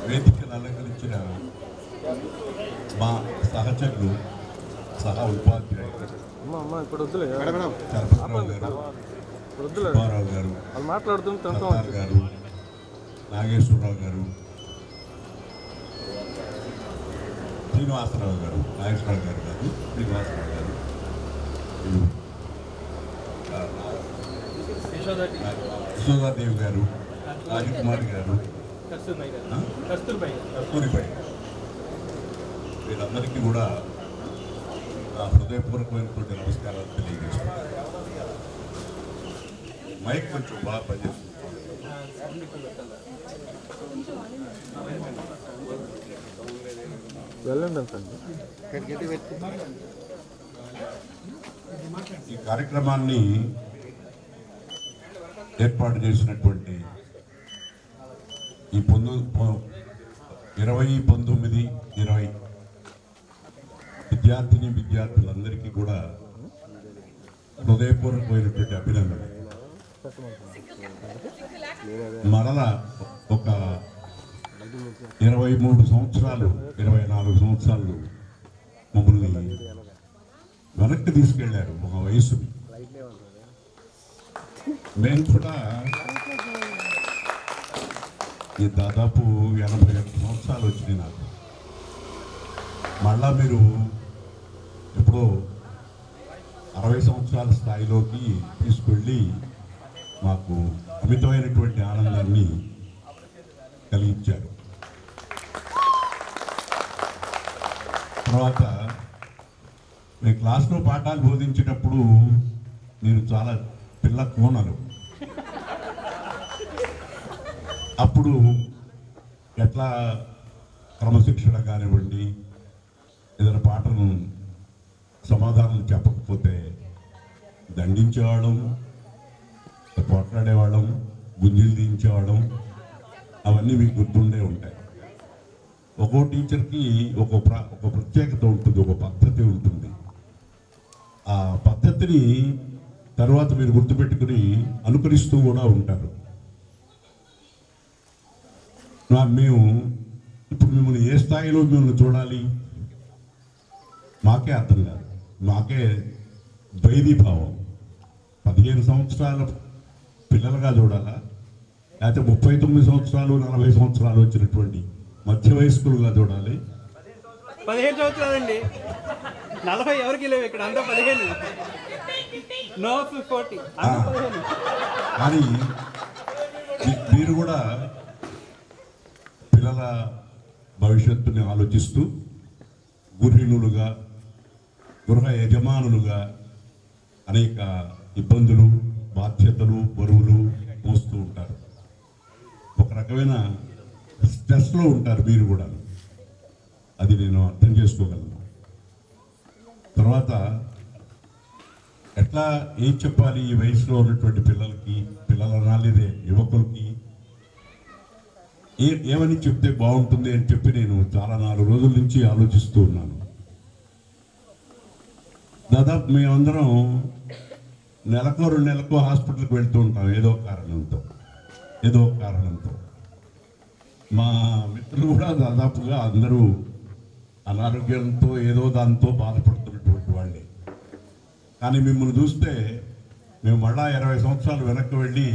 వేదికను అలంకరించిన మా సహచరులు సహా ఉపాధ్యాయులు చలపతిరావు గారు, సుబ్బారావు గారు, సత్తార్ గారు, నాగేశ్వరరావు గారు, శ్రీనివాసరావు గారు, నాగేశ్వరరావు గారు కాదు శ్రీనివాసరావు గారు, యశోదాదేవి గారు, రాజకుమారి గారు, కస్తూరిపై వీళ్ళందరికీ కూడా నా హృదయపూర్వకమైనటువంటి నమస్కారాలు తెలియజేస్తున్నాను. మైక్ కొంచెం బాగా పనిచేస్తుంది. ఈ కార్యక్రమాన్ని ఏర్పాటు చేసినటువంటి ఈ 2019-20 విద్యార్థులందరికీ కూడా హృదయపూర్వకమైనటువంటి అభినందనలు. మరలా ఒక 23 సంవత్సరాలు 24 సంవత్సరాలు మమ్మల్ని వెనక్కి తీసుకెళ్లారు ఒక వయసుని. మేము కూడా ఈ దాదాపు 81 సంవత్సరాలు వచ్చినాయి నాకు. మళ్ళా మీరు ఎప్పుడో 60 సంవత్సరాల స్థాయిలోకి తీసుకెళ్ళి మాకు అమితమైనటువంటి ఆనందాన్ని కలిగించారు. తర్వాత నేను క్లాస్లో పాఠాలు బోధించేటప్పుడు నేను చాలా పిల్ల కోనలు. అప్పుడు ఎట్లా క్రమశిక్షణ కానివ్వండి, ఏదైనా పాటను సమాధానం చెప్పకపోతే దండించేవాళ్ళం, పోట్లాడేవాళ్ళం, గుంజీలు దించేవాళ్ళం, అవన్నీ మీకు గుర్తుండే ఉంటాయి. ఒక్కో టీచర్కి ఒక ప్రత్యేకత ఉంటుంది, ఒక పద్ధతి ఉంటుంది. ఆ పద్ధతిని తర్వాత మీరు గుర్తుపెట్టుకుని అనుకరిస్తూ కూడా ఉంటారు. మేము ఇప్పుడు మిమ్మల్ని ఏ స్థాయిలో మిమ్మల్ని చూడాలి మాకే అర్థం కాదు. మాకే ద్వైధీభావం. 15 సంవత్సరాల పిల్లలుగా చూడాలా, లేకపోతే 39 సంవత్సరాలు 40 సంవత్సరాలు వచ్చినటువంటి మధ్య వయస్కులుగా చూడాలి. 15 సంవత్సరాలండి, 40 ఎవరికి లేవు ఇక్కడ, అంతా 15. నో 40 కానీ మీరు కూడా పిల్లల భవిష్యత్తుని ఆలోచిస్తూ గృహిణులుగా, గృహ యజమానులుగా అనేక ఇబ్బందులు, బాధ్యతలు, బరువులు మోస్తూ ఉంటారు. ఒక రకమైన స్ట్రెస్లో ఉంటారు మీరు కూడా. అది నేను అర్థం చేసుకోగలను. తర్వాత ఎట్లా ఏం చెప్పాలి ఈ వయసులో ఉన్నటువంటి పిల్లలు అనాలిదే యువకులకి ఏమని చెప్తే బాగుంటుంది అని చెప్పి నేను చాలా 4 రోజుల నుంచి ఆలోచిస్తూ ఉన్నాను. దాదాపు మేమందరం నెలకో 2 నెలలకో హాస్పిటల్కి వెళ్తూ ఉంటాం ఏదో కారణంతో. మా మిత్రులు కూడా దాదాపుగా అందరూ అనారోగ్యంతో ఏదో దాంతో బాధపడుతున్నటువంటి వాళ్ళే. కానీ మిమ్మల్ని చూస్తే మేము మళ్ళా 20 సంవత్సరాలు వెనక్కి వెళ్ళి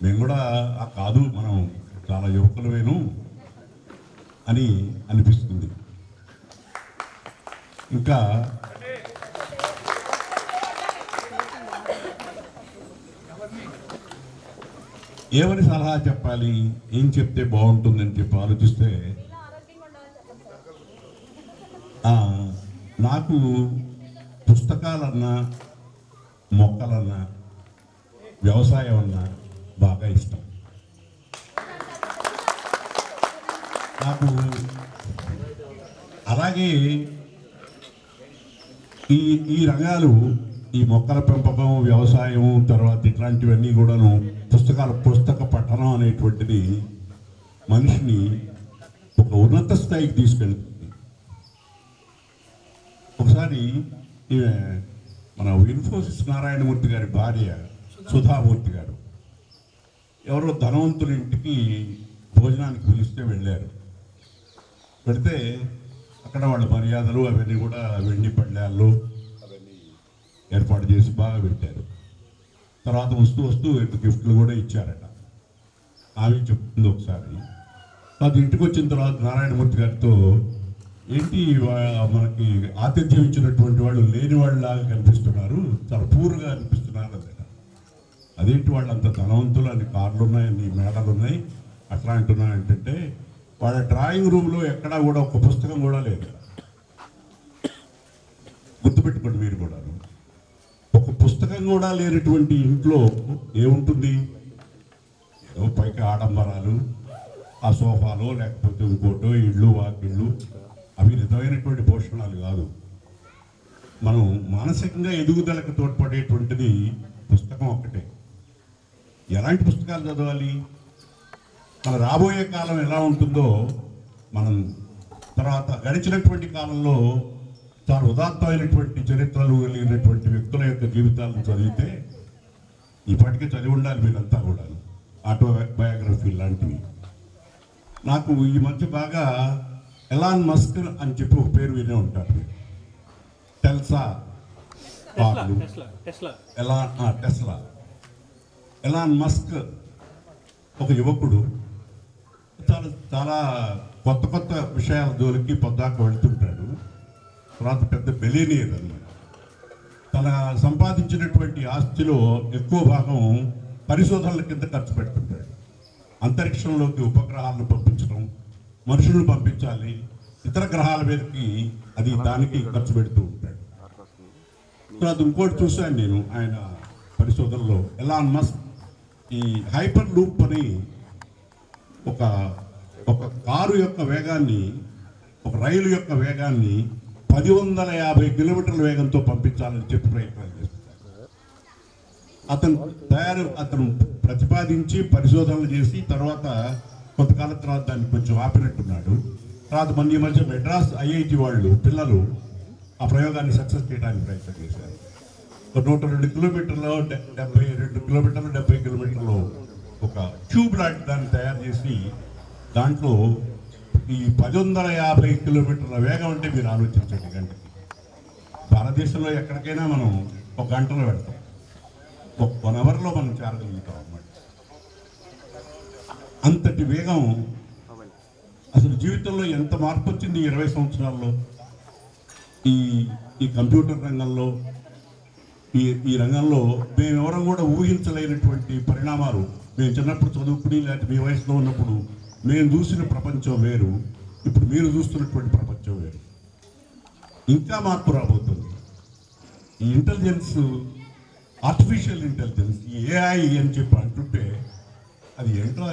మేము కూడా కాదు మనం చాలా యువకులమేను అని అనిపిస్తుంది. ఇంకా ఏమని సలహా చెప్పాలి, ఏం చెప్తే బాగుంటుందని చెప్పి ఆలోచిస్తే నాకు పుస్తకాలన్నా, మొక్కలన్నా, వ్యవసాయం అన్నా బాగా ఇష్టం. నాకు అలాగే ఈ రంగాలు, ఈ మొక్కల పెంపకం, వ్యవసాయం, తర్వాత ఇట్లాంటివన్నీ కూడాను పుస్తక పఠనం అనేటువంటిది మనిషిని ఒక ఉన్నత స్థాయికి తీసుకెళ్తుంది. ఒకసారి మన ఇన్ఫోసిస్ నారాయణమూర్తి గారి భార్య సుధామూర్తి గారు ఎవరో ధనవంతుల ఇంటికి భోజనానికి పిలిస్తే వెళ్ళారు. పెడితే అక్కడ వాళ్ళ మర్యాదలు అవన్నీ కూడా వెండి పళ్ళాల్లో అవన్నీ ఏర్పాటు చేసి బాగా పెట్టారు. తర్వాత వస్తూ వస్తూ గిఫ్ట్లు కూడా ఇచ్చారట. ఆమె చెప్తుంది ఒకసారి. అది ఇంటికి వచ్చిన తర్వాత నారాయణమూర్తి గారితో, ఏంటి మనకి ఆతిథ్యం ఇచ్చినటువంటి వాళ్ళు లేని వాళ్ళలాగా కనిపిస్తున్నారు, చాలా పూర్గా అనిపిస్తున్నారు అన్నమాట. అదేంటి వాళ్ళు అంత ధనవంతులు, అన్ని కార్లు ఉన్నాయి, అన్ని మేడలు ఉన్నాయి, అట్లా అంటున్నా ఏంటంటే వాళ్ళ డ్రాయింగ్ రూమ్లో ఎక్కడా కూడా ఒక పుస్తకం కూడా లేదు. గుర్తుపెట్టుకోండి మీరు కూడా, ఒక పుస్తకం కూడా లేనటువంటి ఇంట్లో ఏముంటుంది? ఏదో పైకి ఆడంబరాలు, ఆ సోఫాలో లేకపోతే ఇంకోటో, ఇళ్ళు వాకిళ్ళు, అవి నిజమైనటువంటి పోషణాలు కాదు. మనం మానసికంగా ఎదుగుదలకు తోడ్పడేటువంటిది పుస్తకం ఒక్కటే. ఎలాంటి పుస్తకాలు చదవాలి? మన రాబోయే కాలం ఎలా ఉంటుందో మనం తర్వాత గడిచినటువంటి కాలంలో చాలా ఉదాత్తమైనటువంటి చరిత్రలు కలిగినటువంటి వ్యక్తుల యొక్క జీవితాలను చదివితే ఇప్పటికే చదివి ఉండాలి మీరంతా కూడా, ఆటోబయోగ్రఫీ లాంటివి. నాకు ఈ మధ్య బాగా ఎలాన్ మస్క్ అని చెప్పి ఒక పేరు వినే ఉంటారు మీరు. టెస్లా కార్లు, టెస్లా. ఎలాన్ మస్క్ ఒక యువకుడు, చాలా చాలా కొత్త కొత్త విషయాల జోలికి పొద్దాక వెళ్తుంటాడు. తర్వాత పెద్ద బిలియనీర్ అన్నమాట. తన సంపాదించినటువంటి ఆస్తిలో ఎక్కువ భాగం పరిశోధనల కింద ఖర్చు పెడుతుంటాడు. అంతరిక్షంలోకి ఉపగ్రహాలను పంపించడం, మనుషులను పంపించాలి, ఇతర గ్రహాల మీదకి, అది దానికి ఖర్చు పెడుతూ ఉంటాడు. తర్వాత ఇంకోటి చూశాను నేను ఆయన పరిశోధనలో. ఎలాన్ మస్క్ ఈ హైపర్ లూప్ అని ఒక కారు యొక్క వేగాన్ని, ఒక రైలు యొక్క వేగాన్ని 1050 కిలోమీటర్ల వేగంతో పంపించాలని చెప్పి ప్రయత్నాలు చేస్తున్నారు. అతను ప్రతిపాదించి పరిశోధనలు చేసి తర్వాత కొంతకాలం తర్వాత దాన్ని కొంచెం ఆపినట్టున్నాడు. తర్వాత ఈ మధ్య మెడ్రాస్ ఐఐటి వాళ్ళు పిల్లలు ఆ ప్రయోగాన్ని సక్సెస్ చేయడానికి ప్రయత్నం చేశారు. 102 కిలోమీటర్లు, 72 కిలోమీటర్లు, 70 కిలోమీటర్లు ఒక ట్యూబ్ లాంటి దాన్ని తయారు చేసి దాంట్లో ఈ 1050 కిలోమీటర్ల వేగం అంటే మీరు ఆలోచించండి. గంటకి భారతదేశంలో ఎక్కడికైనా మనం ఒక గంటలో పెడతాం, 1 అవర్లో మనం చేరగలుగుతాం అన్నమాట. అంతటి వేగం. అసలు జీవితంలో ఎంత మార్పు వచ్చింది 20 సంవత్సరాల్లో ఈ కంప్యూటర్ రంగంలో, ఈ రంగంలో మేమెవరం కూడా ఊహించలేనటువంటి పరిణామాలు. మేము చిన్నప్పుడు చదువుకుని లేకపోతే మీ వయసులో ఉన్నప్పుడు మేము చూసిన ప్రపంచం వేరు, ఇప్పుడు మీరు చూస్తున్నటువంటి ప్రపంచం వేరు. ఇంకా మార్పు రాబోతుంది. ఈ ఇంటెలిజెన్స్, ఆర్టిఫిషియల్ ఇంటెలిజెన్స్, ఈ ఏఐ అని చెప్పి అంటుంటే అది ఎంట్రా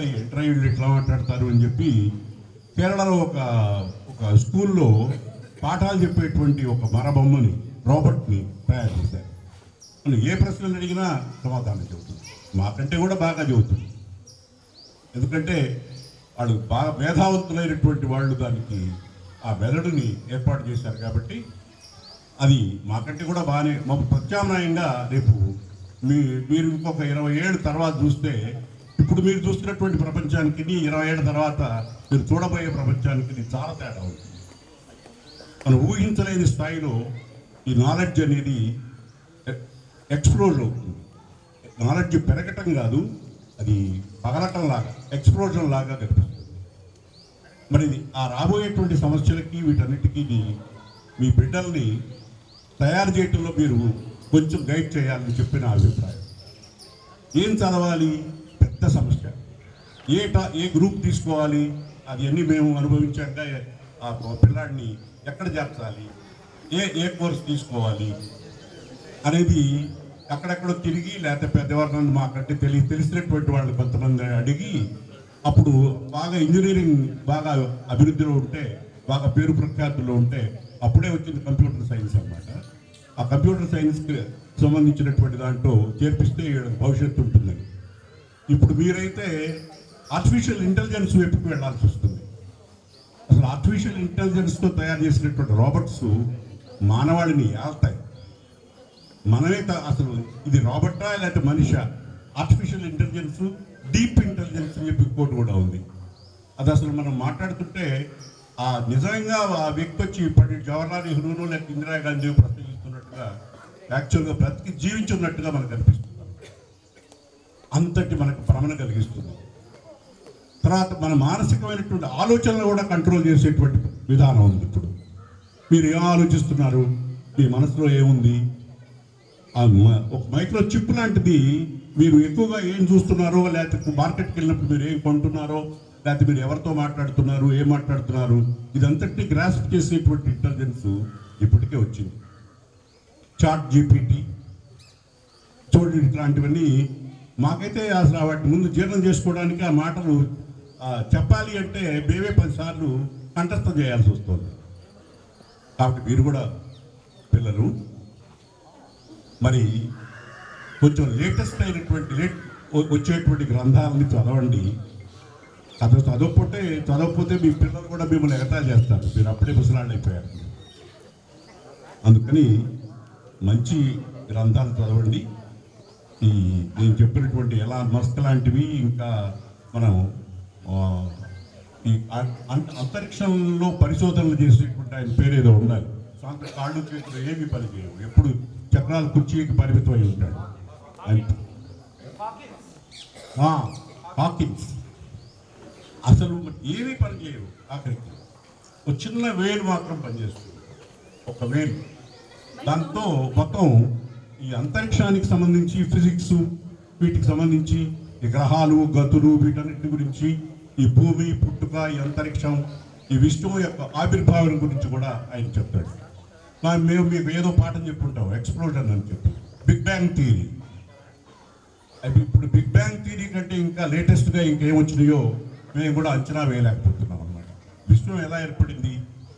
వీళ్ళు ఎట్లా మాట్లాడతారు అని చెప్పి కేరళలో ఒక స్కూల్లో పాఠాలు చెప్పేటువంటి ఒక మరబొమ్మని, రోబోట్ని తయారు చేశారు. మనం ఏ ప్రశ్నలు అడిగినా సమాధానం చెబుతుంది, మాకంటే కూడా బాగా చెబుతుంది. ఎందుకంటే వాళ్ళు బాగా మేధావంతులైనటువంటి వాళ్ళు దానికి ఆ మెదడుని ఏర్పాటు చేశారు కాబట్టి అది మాకంటే కూడా బాగానే. మాకు ప్రత్యామ్నాయంగా రేపు మీరు ఇంకొక 20 ఏళ్ళ తర్వాత చూస్తే, ఇప్పుడు మీరు చూస్తున్నటువంటి ప్రపంచానికి 20 ఏళ్ళ తర్వాత మీరు చూడబోయే ప్రపంచానికి చాలా తేడా ఉంటుంది. మనం ఊహించలేని స్థాయిలో ఈ నాలెడ్జ్ అనేది ఎక్స్ప్లోజ్ అవుతుంది. నాలెడ్జ్ పెరగటం కాదు, అది పగలటం లాగా, ఎక్స్ప్లోజన్ లాగా కనిపిస్తుంది. మరి ఆ రాబోయేటువంటి సమస్యలకి వీటన్నిటికీ మీ బిడ్డల్ని తయారు చేయటంలో మీరు కొంచెం గైడ్ చేయాలని చెప్పి నా అభిప్రాయం. ఏం చదవాలి పెద్ద సమస్య. ఏ గ్రూప్ తీసుకోవాలి, అది అన్నీ మేము అనుభవించాక ఆ పిల్లాడిని ఎక్కడ చేర్చాలి, ఏ కోర్స్ తీసుకోవాలి అనేది అక్కడెక్కడో తిరిగి, లేకపోతే పెద్దవాళ్ళని మాకంటే తెలిసినటువంటి వాళ్ళు కొంతమంది అడిగి, అప్పుడు బాగా ఇంజనీరింగ్ బాగా అభివృద్ధిలో ఉంటే, బాగా పేరు ప్రఖ్యాతుల్లో ఉంటే అప్పుడే వచ్చింది కంప్యూటర్ సైన్స్ అన్నమాట. ఆ కంప్యూటర్ సైన్స్కి సంబంధించినటువంటి దాంట్లో చేర్పిస్తే భవిష్యత్తు ఉంటుందని. ఇప్పుడు మీరైతే ఆర్టిఫిషియల్ ఇంటెలిజెన్స్ వైపుకి వెళ్ళాల్సి వస్తుంది. అసలు ఆర్టిఫిషియల్ ఇంటెలిజెన్స్తో తయారు చేసినటువంటి రోబోట్స్ మానవాళిని ఏళ్తాయి. మనమే అసలు ఇది రాబర్టా లేకపోతే Manisha? Artificial intelligence, deep intelligence అని చెప్పి ఇంకోటి కూడా ఉంది. అది అసలు మనం మాట్లాడుతుంటే ఆ నిజంగా ఆ వ్యక్తి వచ్చి పండిట్ జవహర్లాల్ నెహ్రూను లేక ఇందిరాగాంధీ ప్రసంగిస్తున్నట్టుగా యాక్చువల్గా బ్రతికి జీవించున్నట్టుగా మనకు అనిపిస్తుంది. అంతటి మనకు భ్రమణ కలిగిస్తుంది. తర్వాత మన మానసికమైనటువంటి ఆలోచనలు కూడా కంట్రోల్ చేసేటువంటి విధానం ఉంది. ఇప్పుడు మీరు ఏం ఆలోచిస్తున్నారు, మీ మనసులో ఏముంది, ఒక మైక్రో చిప్ లాంటిది. మీరు ఎక్కువగా ఏం చూస్తున్నారో, లేకపోతే మార్కెట్కి వెళ్ళినప్పుడు మీరు ఏం కొంటున్నారో, లేకపోతే మీరు ఎవరితో మాట్లాడుతున్నారు, ఏం మాట్లాడుతున్నారు, ఇదంతటినీ గ్రాస్ప్ చేసేటువంటి ఇంటెలిజెన్స్ ఇప్పటికే వచ్చింది. చాట్ జీపీటీ చూడండి, ఇట్లాంటివన్నీ మాకైతే అసలు వాటి ముందు జీర్ణం చేసుకోవడానికి ఆ మాటలు చెప్పాలి అంటే మేమే 10 సార్లు కంఠస్థం చేయాల్సి వస్తుంది. కాబట్టి మీరు కూడా పిల్లలు మరి కొంచెం లేటెస్ట్ అయినటువంటి వచ్చేటువంటి గ్రంథాలని చదవండి. అది చదవకపోతే మీ పిల్లలు కూడా మిమ్మల్ని ఎగతాళి చేస్తారు, మీరు అప్పుడే ముసలాళ్ళు అయిపోయారు. అందుకని మంచి గ్రంథాలు చదవండి. ఈ నేను చెప్పినటువంటి ఎలాన్ మస్క్ లాంటివి, ఇంకా మనం ఈ అంతరిక్షంలో పరిశోధనలు చేసేటువంటి ఆయన పేరేదో ఉండాలి. సొంత కాళ్ళు చేతులు ఏమి పని చేయవు, ఎప్పుడు చక్రాల కుర్చీకి పరిమితం అయి ఉంటాడు. హాకిన్స్ అసలు ఏమీ పని చేయవు, ఆఖరికి ఒక చిన్న వేలు మాత్రం పనిచేస్తుంది, ఒక వేలు. దాంతో మొత్తం ఈ అంతరిక్షానికి సంబంధించి ఫిజిక్స్, వీటికి సంబంధించి ఈ గ్రహాలు, గతులు, వీటన్నిటి గురించి, ఈ భూమి, పుట్టుక, ఈ అంతరిక్షం, ఈ విశ్వం యొక్క ఆవిర్భావం గురించి కూడా ఆయన చెప్తాడు. మేము మీకు ఏదో పాఠం చెప్పుంటాం, ఎక్స్ప్లోజన్ అని చెప్పి, బిగ్ బ్యాంగ్ థియరీ. అది ఇప్పుడు బిగ్ బ్యాంగ్ థియరీ కంటే ఇంకా లేటెస్ట్గా ఇంకేం వచ్చినాయో మేము కూడా అంచనా వేయలేకపోతున్నాం అన్నమాట. విశ్వం ఎలా ఏర్పడింది,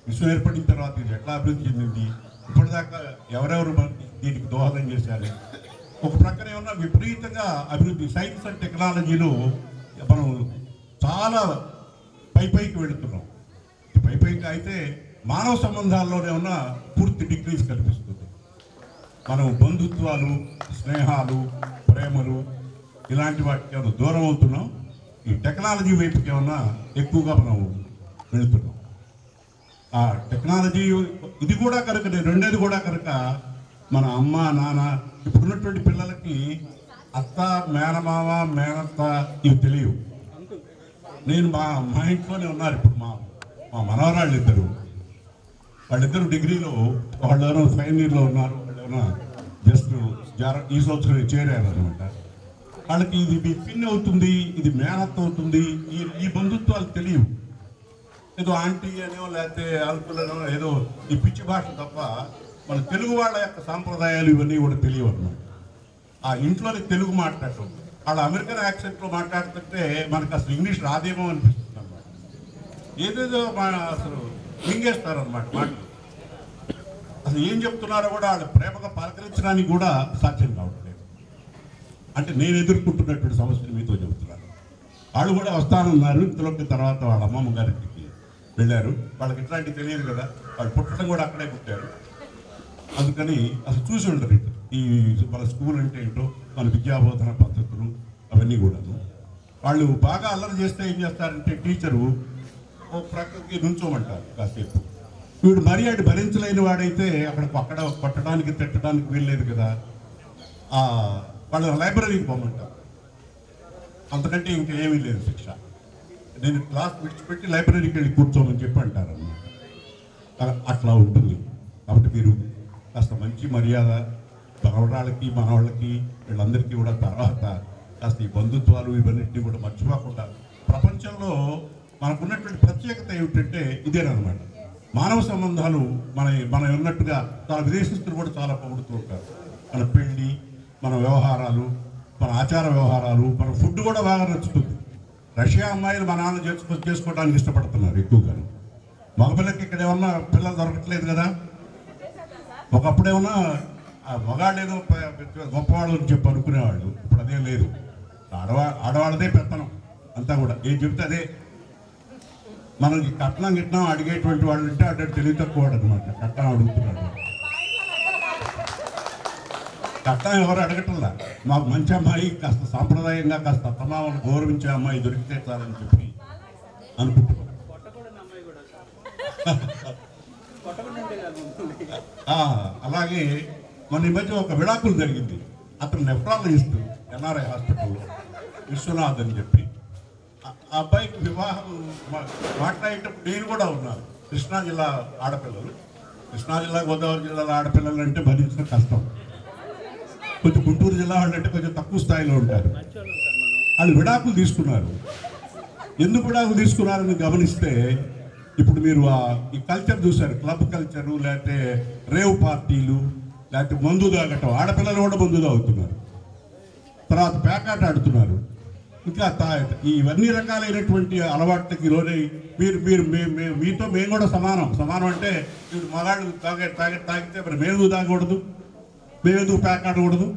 విశ్వం ఏర్పడిన తర్వాత ఇది ఎట్లా అభివృద్ధి చెందింది, ఇప్పటిదాకా ఎవరెవరు దీనికి దోహదం చేశారు. ఒక ప్రక్కన ఏమన్నా విపరీతంగా అభివృద్ధి, సైన్స్ అండ్ టెక్నాలజీలో మనం చాలా పైకి వెళుతున్నాం. పైకి అయితే మానవ సంబంధాల్లోనే ఉన్న పూర్తి డిగ్రీస్ కనిపిస్తుంది. మనం బంధుత్వాలు, స్నేహాలు, ప్రేమలు ఇలాంటి వాటికి ఏమైనా దూరం అవుతున్నాం. ఈ టెక్నాలజీ వైపుకి ఏమన్నా ఎక్కువగా మనం వెళుతున్నాం. ఆ టెక్నాలజీ ఇది కూడా కనుక, రెండేది కూడా కనుక మన అమ్మ నాన్న ఇప్పుడున్నటువంటి పిల్లలకి అత్త, మేనమామ, మేనత్త ఇవి తెలియవు. నేను మా ఇంట్లోనే ఉన్నారు ఇప్పుడు మా మనవరాళ్ళు ఇద్దరు. వాళ్ళిద్దరు డిగ్రీలో, వాళ్ళెవరో ఫైనల్ ఇయర్లో ఉన్నారు, వాళ్ళెవరో జస్ట్ ఈ సంవత్సరం చేరారు అనమాట. వాళ్ళకి ఇది మీ పిన్ అవుతుంది, ఇది మేనత్త అవుతుంది, ఈ బంధుత్వాలు తెలియవు. ఏదో ఆంటీ అనో లేకపోతే అంకులనో ఏదో ఈ పిచ్చి భాష తప్ప మన తెలుగు వాళ్ళ యొక్క సాంప్రదాయాలు ఇవన్నీ కూడా తెలియవు అన్నమాట. ఆ ఇంట్లోనే తెలుగు మాట్లాడటం, వాళ్ళ అమెరికన్ యాక్సెంట్లో మాట్లాడుతుంటే మనకు అసలు ఇంగ్లీష్ రాదేమో అనిపిస్తుంది అన్నమాట. ఏదేదో అసలు మింగేస్తారన్నమాట మాటలు. అసలు ఏం చెప్తున్నారో కూడా వాళ్ళు ప్రేమగా పలకరించడానికి కూడా సాధ్యం కావట్లేదు. అంటే నేను ఎదుర్కొంటున్నటువంటి సమస్యలు మీతో చెబుతున్నాను. వాళ్ళు కూడా వస్తానన్నారు. ఇంతలోకి తర్వాత వాళ్ళ అమ్మమ్మ గారికి వెళ్ళారు. వాళ్ళకి ఇట్లాంటివి తెలియదు కదా, వాళ్ళు పుట్టడం కూడా అక్కడే పుట్టారు. అందుకని అసలు చూసి ఉండరు ఈ మన స్కూల్ అంటే ఏంటో, మన విద్యాబోధన పద్ధతులు అవన్నీ కూడాను. వాళ్ళు బాగా అల్లరి చేస్తే ఏం చేస్తారంటే టీచరు ఓ ప్రక్కకి నుంచోమంటారు కాసేపు. వీడు మర్యాద భరించలేని వాడైతే అక్కడ కొట్టడానికి తిట్టడానికి వీల్లేదు కదా, వాళ్ళు లైబ్రరీకి పోమంటారు. అంతకంటే ఇంకేమీ లేదు శిక్ష. నేను క్లాస్ విడిచిపెట్టి లైబ్రరీకి వెళ్ళి కూర్చోమని చెప్పి అంటారు అన్నమాట. అట్లా ఉంటుంది. కాబట్టి మీరు కాస్త మంచి మర్యాద మనవరాళ్ళకి, మనవాళ్ళకి, వీళ్ళందరికీ కూడా తర్వాత కాస్త ఈ బంధుత్వాలు ఇవన్నింటినీ కూడా మర్చిపోకుండా, ప్రపంచంలో మనకున్నటువంటి ప్రత్యేకత ఏమిటంటే ఇదేనమాట. మానవ సంబంధాలు మనం ఉన్నట్టుగా చాలా విదేశస్తులు కూడా చాలా పొగుడుతూ ఉంటారు. మన పెళ్ళి, మన వ్యవహారాలు, మన ఆచార వ్యవహారాలు, మన ఫుడ్ కూడా బాగా నచ్చుతుంది. రష్యా అమ్మాయిలు మా నాన్న చేసుకోవడానికి ఇష్టపడుతున్నారు ఎక్కువగా. మగపిల్లకి ఇక్కడ ఏమన్నా పిల్లలు దొరకట్లేదు కదా. ఒకప్పుడేమన్నా మగాళ్ళు ఏదో గొప్పవాళ్ళు అని చెప్పి అనుకునేవాళ్ళు. ఇప్పుడు అదేం లేదు. ఆడవాళ్ళదే పెత్తనం అంతా కూడా. ఏం చెప్తే అదే. మనకి కట్నం అడిగేటువంటి వాళ్ళు ఉంటే అడ్డు తెలివి తక్కువ అనమాట. కట్నం అడుగుతున్నాడు. కట్నం ఎవరు అడగటంలా. మాకు మంచి అమ్మాయి, కాస్త సాంప్రదాయంగా కాస్త అత్తమామను గౌరవించే అమ్మాయి దొరికితే చాలని చెప్పి అనుకుంటున్నాను. అలాగే మన ఈ మధ్య ఒక విడాకులు జరిగింది. అతను నెఫ్రాలజిస్ట్ ఎన్ఆర్ఐ హాస్పిటల్లో విశ్వనాథ్ అని చెప్పి. ఆ అబ్బాయికి వివాహం మాట్లాడేటప్పుడు నేను కూడా ఉన్నాను. కృష్ణా జిల్లా ఆడపిల్లలు, కృష్ణా జిల్లా గోదావరి జిల్లాల ఆడపిల్లలు అంటే భరించిన కష్టం. కొంచెం గుంటూరు జిల్లా వాళ్ళు అంటే కొంచెం తక్కువ స్థాయిలో ఉంటారు. వాళ్ళు విడాకులు తీసుకున్నారు. ఎందుకు విడాకులు తీసుకున్నారని గమనిస్తే ఇప్పుడు మీరు ఈ కల్చర్ చూశారు, క్లబ్ కల్చరు, లేకపోతే రేవ్ పార్టీలు, లేకపోతే మందు తాగటం. ఆడపిల్లలు కూడా మందు తాగుతున్నారు, తర్వాత పేకాట ఆడుతున్నారు. ఇంకా ఇవన్నీ రకాలైనటువంటి అలవాట్లకి లోనై మీరు మీరు మీతో మేము కూడా సమానం అంటే ఇప్పుడు మగాళ్ళు తాగితే మరి మేము తాగకూడదు, మేమెందుకు పేకాడకూడదు,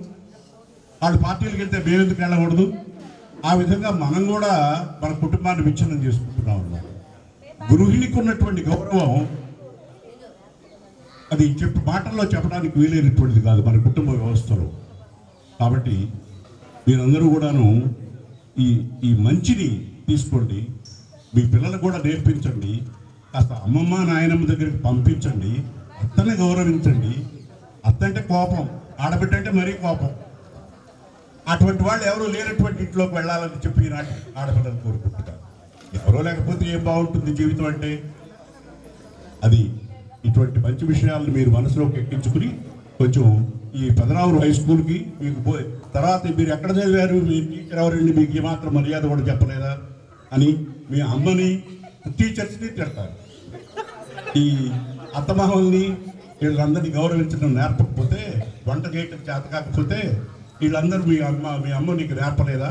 వాళ్ళు పార్టీలకు వెళ్తే మేమెందుకు వెళ్ళకూడదు. ఆ విధంగా మనం కూడా మన కుటుంబాన్ని విచ్ఛిన్నం చేసుకుంటున్నాం అన్నమాట. గృహిణికి ఉన్నటువంటి గౌరవం అది మాటల్లో చెప్పడానికి వీలైనటువంటిది కాదు మన కుటుంబ వ్యవస్థలో. కాబట్టి మీరందరూ కూడాను ఈ మంచిని తీసుకోండి, మీ పిల్లలకు కూడా నేర్పించండి. కాస్త అమ్మమ్మ నాయనమ్మ దగ్గరికి పంపించండి, అత్తని గౌరవించండి. అత్త అంటే కోపం, ఆడబిడ్డ అంటే మరీ కోపం. అటువంటి వాళ్ళు ఎవరూ లేనటువంటి ఇంట్లోకి వెళ్ళాలని చెప్పి ఈనాటి ఆడపిల్లలు కోరుకుంటున్నారు. ఎవరో లేకపోతే ఏం బాగుంటుంది జీవితం అంటే. అది ఇటువంటి మంచి విషయాలను మీరు మనసులోకి ఎక్కించుకుని కొంచెం ఈ పెదరావురు హై స్కూల్కి మీకు తర్వాత మీరు ఎక్కడ చదివారు, మీ టీచర్ ఎవరండి, మీకు ఏమాత్రం మర్యాద కూడా చెప్పలేదా అని మీ అమ్మని టీచర్స్ని తిడతారు. ఈ అత్తమామల్ని వీళ్ళందరినీ గౌరవించడం నేర్పకపోతే, వంట చేయటం చేత కాకపోతే వీళ్ళందరూ మీ అమ్మ నీకు నేర్పలేదా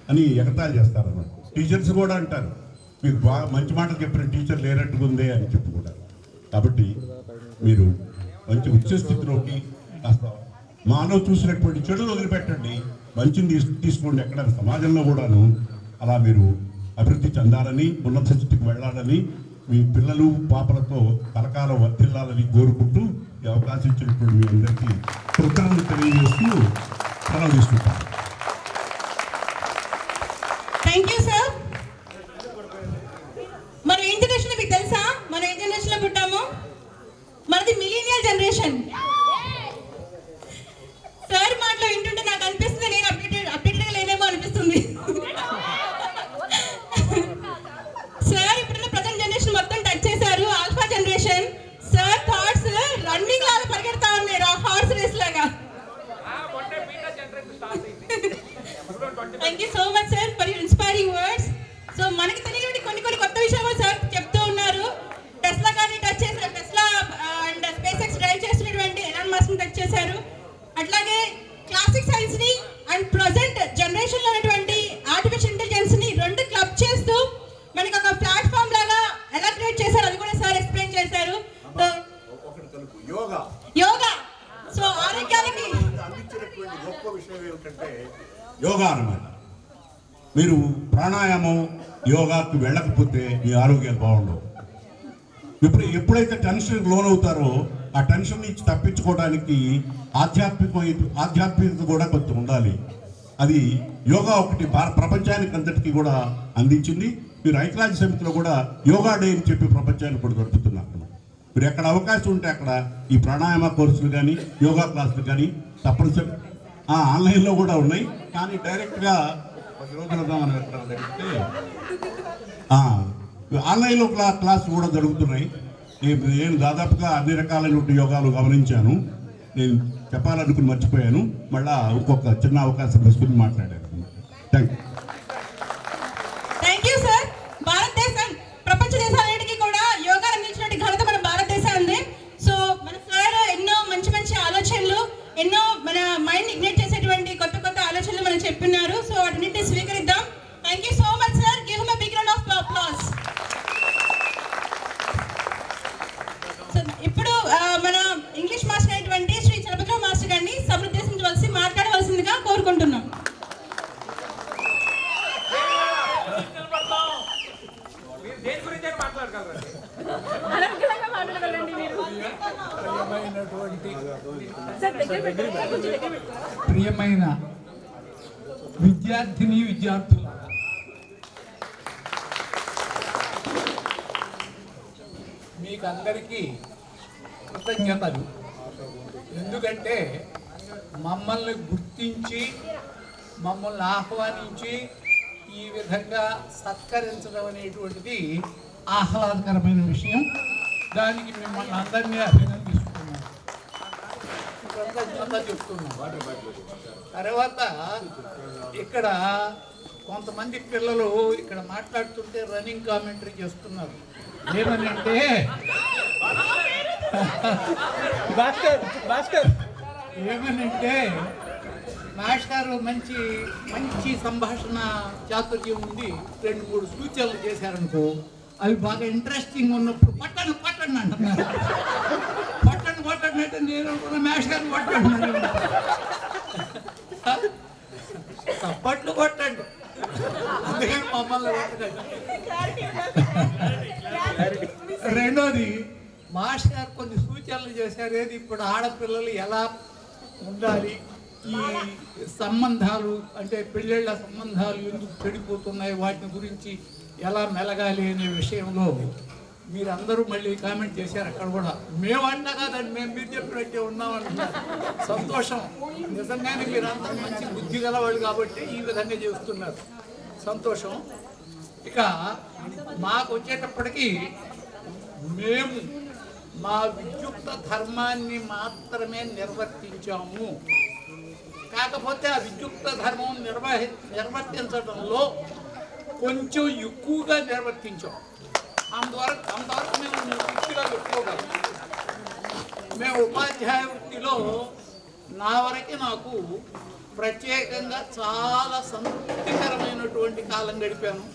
అని ఎగతాళి చేస్తారన్నమాట. టీచర్స్ కూడా అంటారు మీకు బాగా మంచి మాటలు చెప్పిన టీచర్ లేనట్టుకుందే అని చెప్పి కూడా. కాబట్టి మీరు మంచి ఉచ్చ స్థితిలోకి కాస్త మాలో చూసినటువంటి చెడులు వదిలిపెట్టండి, మంచిని తీసుకోండి. ఎక్కడ సమాజంలో కూడాను అలా మీరు అభివృద్ధి చెందాలని, ఉన్నత స్థితికి వెళ్ళాలని, మీ పిల్లలు పాపలతో కలకాలం వర్తిల్లాలని కోరుకుంటూ ఈ అవకాశం ఇచ్చినటువంటి మీ అందరికీ కృతజ్ఞతలు తెలియజేస్తూ సెలవు తీసుకుంటాను. Thank you sir. మనం ఏం జనరేషన్ మీకు తెలుసా? మనం ఏ జనరేషన్ లో పుట్టాము? మనది మిలీనియల్ జనరేషన్. సార్ మాటలు వింటుంటే నాకు అనిపిస్తుంది నేను అప్డేటెడ్గా లేనేమో అనిపిస్తుంది. సార్ ఇప్పుడున్న ప్రజెంట్ జనరేషన్ మొత్తం టచ్ చేశారు, alpha generation. Sir thoughts running లాగా పరిగెడతా ఉన్నారు, హార్స్ రేస్ లాగా. Thank you so much sir for your inspiring words. So మనకి తెలియని కొన్ని కొత్త విషయాలు సార్ చెప్తూ ఉన్నారు. టెస్లా కానీ టచ్ చేశారు, Tesla and space X drive చేస్తున్నటువంటి ఎలాన్ మస్క్ ని టచ్ చేశారు. అట్లాగే క్లాసిక్ సైన్స్ ని అండ్ ప్రజెంట్ జనరేషన్ లో ఉన్నటువంటి ఆర్టిఫిషియల్ ఇంటెలిజెన్స్ ని రెండు క్లబ్ చేస్తూ మనకి ఒక ప్లాట్ఫామ్ లాగా ఎలా క్రియేట్ చేశారు అది కూడా సార్ ఎక్స్ప్లెయిన్ చేశారు. యోగా సో ఆరోగ్యానికి అందించినటువంటి గొప్ప విషయం ఏమిటంటే యోగా అన్నమాట. మీరు ప్రాణాయామం యోగాకి వెళ్ళకపోతే మీ ఆరోగ్యాలు బాగుండవు. ఎప్పుడైతే టెన్షన్కి లోనవుతారో ఆ టెన్షన్ నుంచి తప్పించుకోవడానికి ఆధ్యాత్మికత కూడా కొంచెం ఉండాలి. అది యోగా ఒకటి ప్రపంచానికి అంతటికీ కూడా అందించింది. మీరు ఐక్యరాజ్య సమితిలో కూడా యోగా డే అని చెప్పి ప్రపంచానికి కూడా జరుపుతున్నారు. మీరు ఎక్కడ అవకాశం ఉంటే అక్కడ ఈ ప్రాణాయామ కోర్సులు కానీ యోగా క్లాసులు కానీ తప్పనిసరి ఆన్లైన్లో కూడా ఉన్నాయి. కానీ డైరెక్ట్గా ఆన్లైన్లో క్లాసులు కూడా జరుగుతున్నాయి. నేను దాదాపుగా అన్ని రకాలైన యోగాలు గమనించాను. నేను చెప్పాలనుకుని మర్చిపోయాను. మళ్ళా ఇంకొక చిన్న అవకాశం తీసుకుని మాట్లాడాను. Thank you sir. భారతదేశం ప్రపంచ దేశాలన్నిటికీ కూడా యోగా అందించినట్టు ఘనత మన భారతదేశాన్ని. సో మన సార్ ఎన్నో మంచి ఆలోచనలు, ఎన్నో మన మైండ్ ఇగ్నైట్ చేసేటువంటి కొత్త ఆలోచనలు మనం చెప్పున్నారు. సో వాటిని స్వీకరిద్దాం. Thank you so much sir. Give him a big round of applause. So ఇప్పుడు మన ఇంగ్లీష్ మాస్టర్ అయినటువంటి శ్రీ చలపతిరావు మాస్టర్ గారిని సముద్దేశించవలసి మాట్లాడవలసిందిగా కోరుకుంటున్నాం. ప్రియమైన విద్యార్థిని విద్యార్థులు, మీకు అందరికీ కృతజ్ఞతలు. ఎందుకంటే మమ్మల్ని గుర్తించి మమ్మల్ని ఆహ్వానించి ఈ విధంగా సత్కరించడం అనేటువంటిది ఆహ్లాదకరమైన విషయం. దానికి మిమ్మల్ని అందరినీ అభినందిస్తున్నాను, కృతజ్ఞత చెప్తున్నాను. తర్వాత ఇక్కడ కొంతమంది పిల్లలు ఇక్కడ మాట్లాడుతుంటే రన్నింగ్ కామెంటరీ చేస్తున్నారు. ఏమనంటే ఏమనంటే మాస్టర్ మంచి మంచి సంభాషణ చాతుర్యం ఉంది, 2-3 సూచనలు చేశారనుకో, అవి బాగా ఇంట్రెస్టింగ్ ఉన్నప్పుడు పట్టండి పట్టండి అంటున్నారు. పట్టండి పట్టండి అంటే నేను అనుకున్న మాస్టర్ పట్టండి, చప్పట్లు కొట్టండి, అందుకని మమ్మల్ని కొట్టకండి. రెండోది, మాస్టర్ కొన్ని సూచనలు చేశారు. ఏది ఇప్పుడు ఆడపిల్లలు ఎలా ఉండాలి, ఈ సంబంధాలు అంటే పెళ్ళిళ్ళ సంబంధాలు ఎందుకు చెడిపోతున్నాయి, వాటిని గురించి ఎలా మెలగాలి అనే విషయంలో మీరందరూ మళ్ళీ కామెంట్ చేశారు. అక్కడ కూడా మేము అంటా కాదండి, మేము మీరు చెప్పినట్టే ఉన్నామంటున్నారు. సంతోషం. నిజంగానే మీరందరూ మంచి బుద్ధి గలవాళ్ళు కాబట్టి ఈ విధంగా చేస్తున్నారు. సంతోషం. ఇక మాకు వచ్చేటప్పటికి మేము మా విద్యుక్త ధర్మాన్ని మాత్రమే నిర్వర్తించాము. కాకపోతే ఆ విద్యుక్త ధర్మం నిర్వర్తించడంలో కొంచెం ఎక్కువగా నిర్వర్తించాం. అంతవరకు మేము వృత్తిలో పెట్టుకోగలం. మేము ఉపాధ్యాయ వృత్తిలో నా వరకు నాకు ప్రత్యేకంగా చాలా సంతృప్తికరమైనటువంటి కాలం గడిపాను.